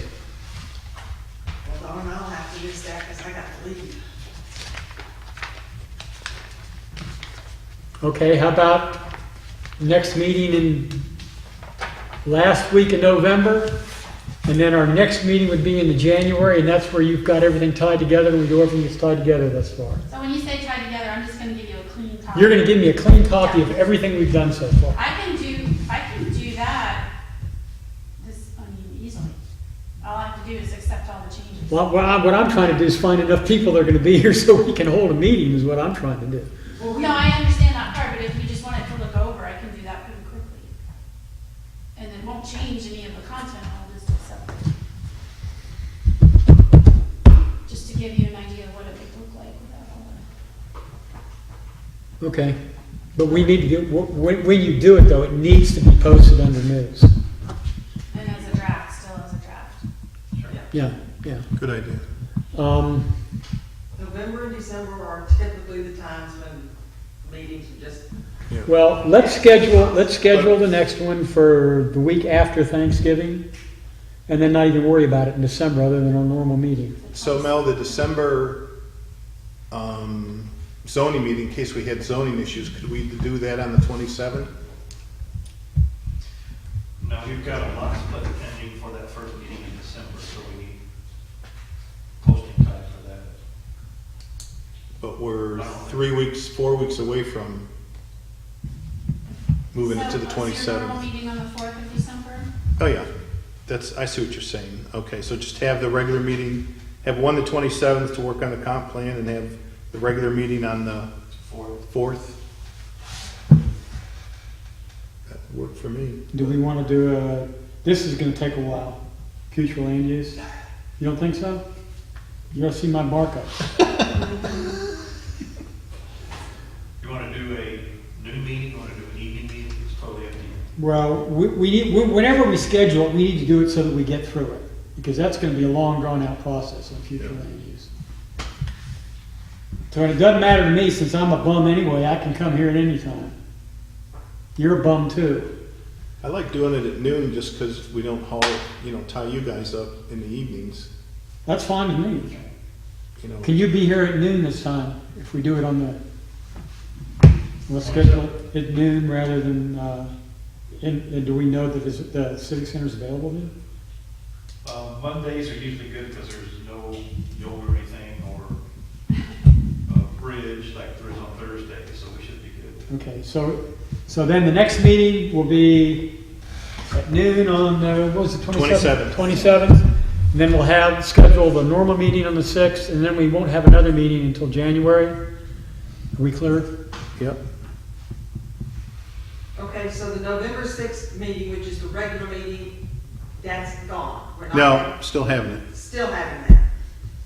Well, darn, I'll have to miss that because I got to leave. Okay, how about next meeting in last week in November? And then our next meeting would be in the January, and that's where you've got everything tied together, and we do everything that's tied together thus far. So when you say tie together, I'm just gonna give you a clean copy. You're gonna give me a clean copy of everything we've done so far. I can do that easily. All I have to do is accept all the changes Well, what I'm trying to do is find enough people that are gonna be here so we can hold a meeting is what I'm trying to do. Well, we- No, I understand that part, but if you just want it to look over, I can do that pretty quickly. And it won't change any of the content, I'll just accept it. Just to give you an idea of what it would look like without all that. Okay, but we need to do, when you do it though, it needs to be posted under news. And as a draft, still as a draft. Yeah, yeah. Good idea. November and December are typically the times when meetings are just, Well, let's schedule the next one for the week after Thanksgiving, and then not even worry about it in December, other than our normal meeting. So Mel, the December zoning meeting, in case we had zoning issues, could we do that on the 27th? No, we've got a lot split pending for that first meeting in December, so we need posting time for that. But we're 4 weeks away from moving it to the So, what's your normal 27th. meeting on the 4th of December? Oh, yeah, I see what you're saying. Okay, so just have the regular meeting, have one the 27th to work on the comp plan, and have the regular meeting on the Fourth. 4th. That worked for me. Do we want to do this is going to take a while, future land use? You don't think so? You gotta see my markup. You want to do a noon meeting, you want to do an evening meeting, it's totally up to you. Well, whenever we schedule it, we need to do it so that we get through it, because that's gonna be a long, drawn-out process on future Yeah. land use. So it doesn't matter to me, since I'm a bum anyway, I can come here at any time. You're a bum too. I like doing it at noon just because we don't tie you guys up in the evenings, That's fine with me. you know. Can you be here at noon this time, if we do it on the, let's schedule it at noon rather than, and do we know that the civic center is available then? Mondays are usually good because there's no yoga or anything, or a bridge like there is on Thursday, so we should be good. Okay, so then the next meeting will be at noon on, what was it, 27th? 27th. And then we'll schedule the normal meeting on the 6th, and then we won't have another meeting until January. Are we clear? Yep. okay, so the November 6th meeting, which is the regular meeting, that's gone. We're not No, still having it. Still having that.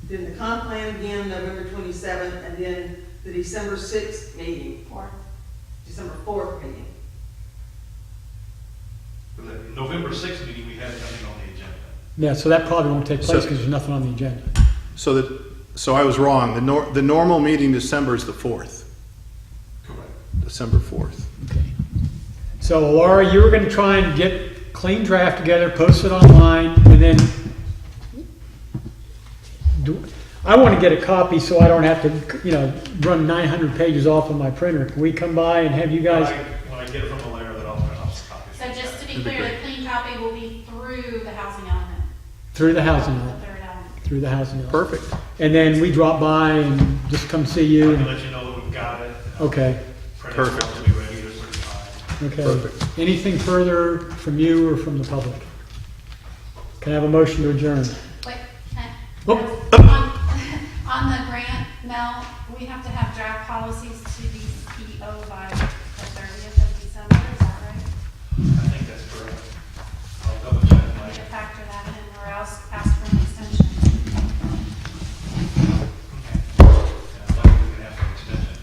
Then the comp plan again, November 27th, and then the December 6th meeting, Or December 4th meeting. For the November 6th meeting, we have nothing on the agenda. Yeah, so that probably won't take place So- because there's nothing on the agenda. So I was wrong. The normal meeting in December is the 4th, Correct. December 4th. Okay. So Laura, you were gonna try and get a clean draft together, post it online, and then I want to get a copy so I don't have to, run 900 pages off of my printer. Can we come by and have you guys? When I get it from the layer, then I'll print off some copies. So just to be That'd be clear, great. the clean copy will be through the housing element. Through the housing The element, third element. through the housing element. Perfect. And then we drop by and just come see you. I can and- let you know that we've got it. Okay, Print it Perfect. out, it'll be ready at a certain time. okay. Perfect. Anything further from you or from the public? Can I have a motion to adjourn? Wait, Oh. on the grant, Mel, we have to have draft policies to be PO by the 30th of December, is that right? I think that's correct. I'll double check We my, need to factor that in, or else ask for an extension. and I'm likely we can have an extension.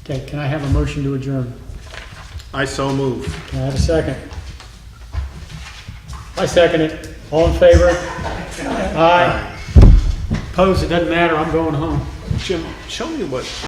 Okay. Okay, can I have a motion to adjourn? I so move. Can I have a second? I second it. All in favor? Aye. Opposed, it doesn't matter, I'm going home. Jim, show me what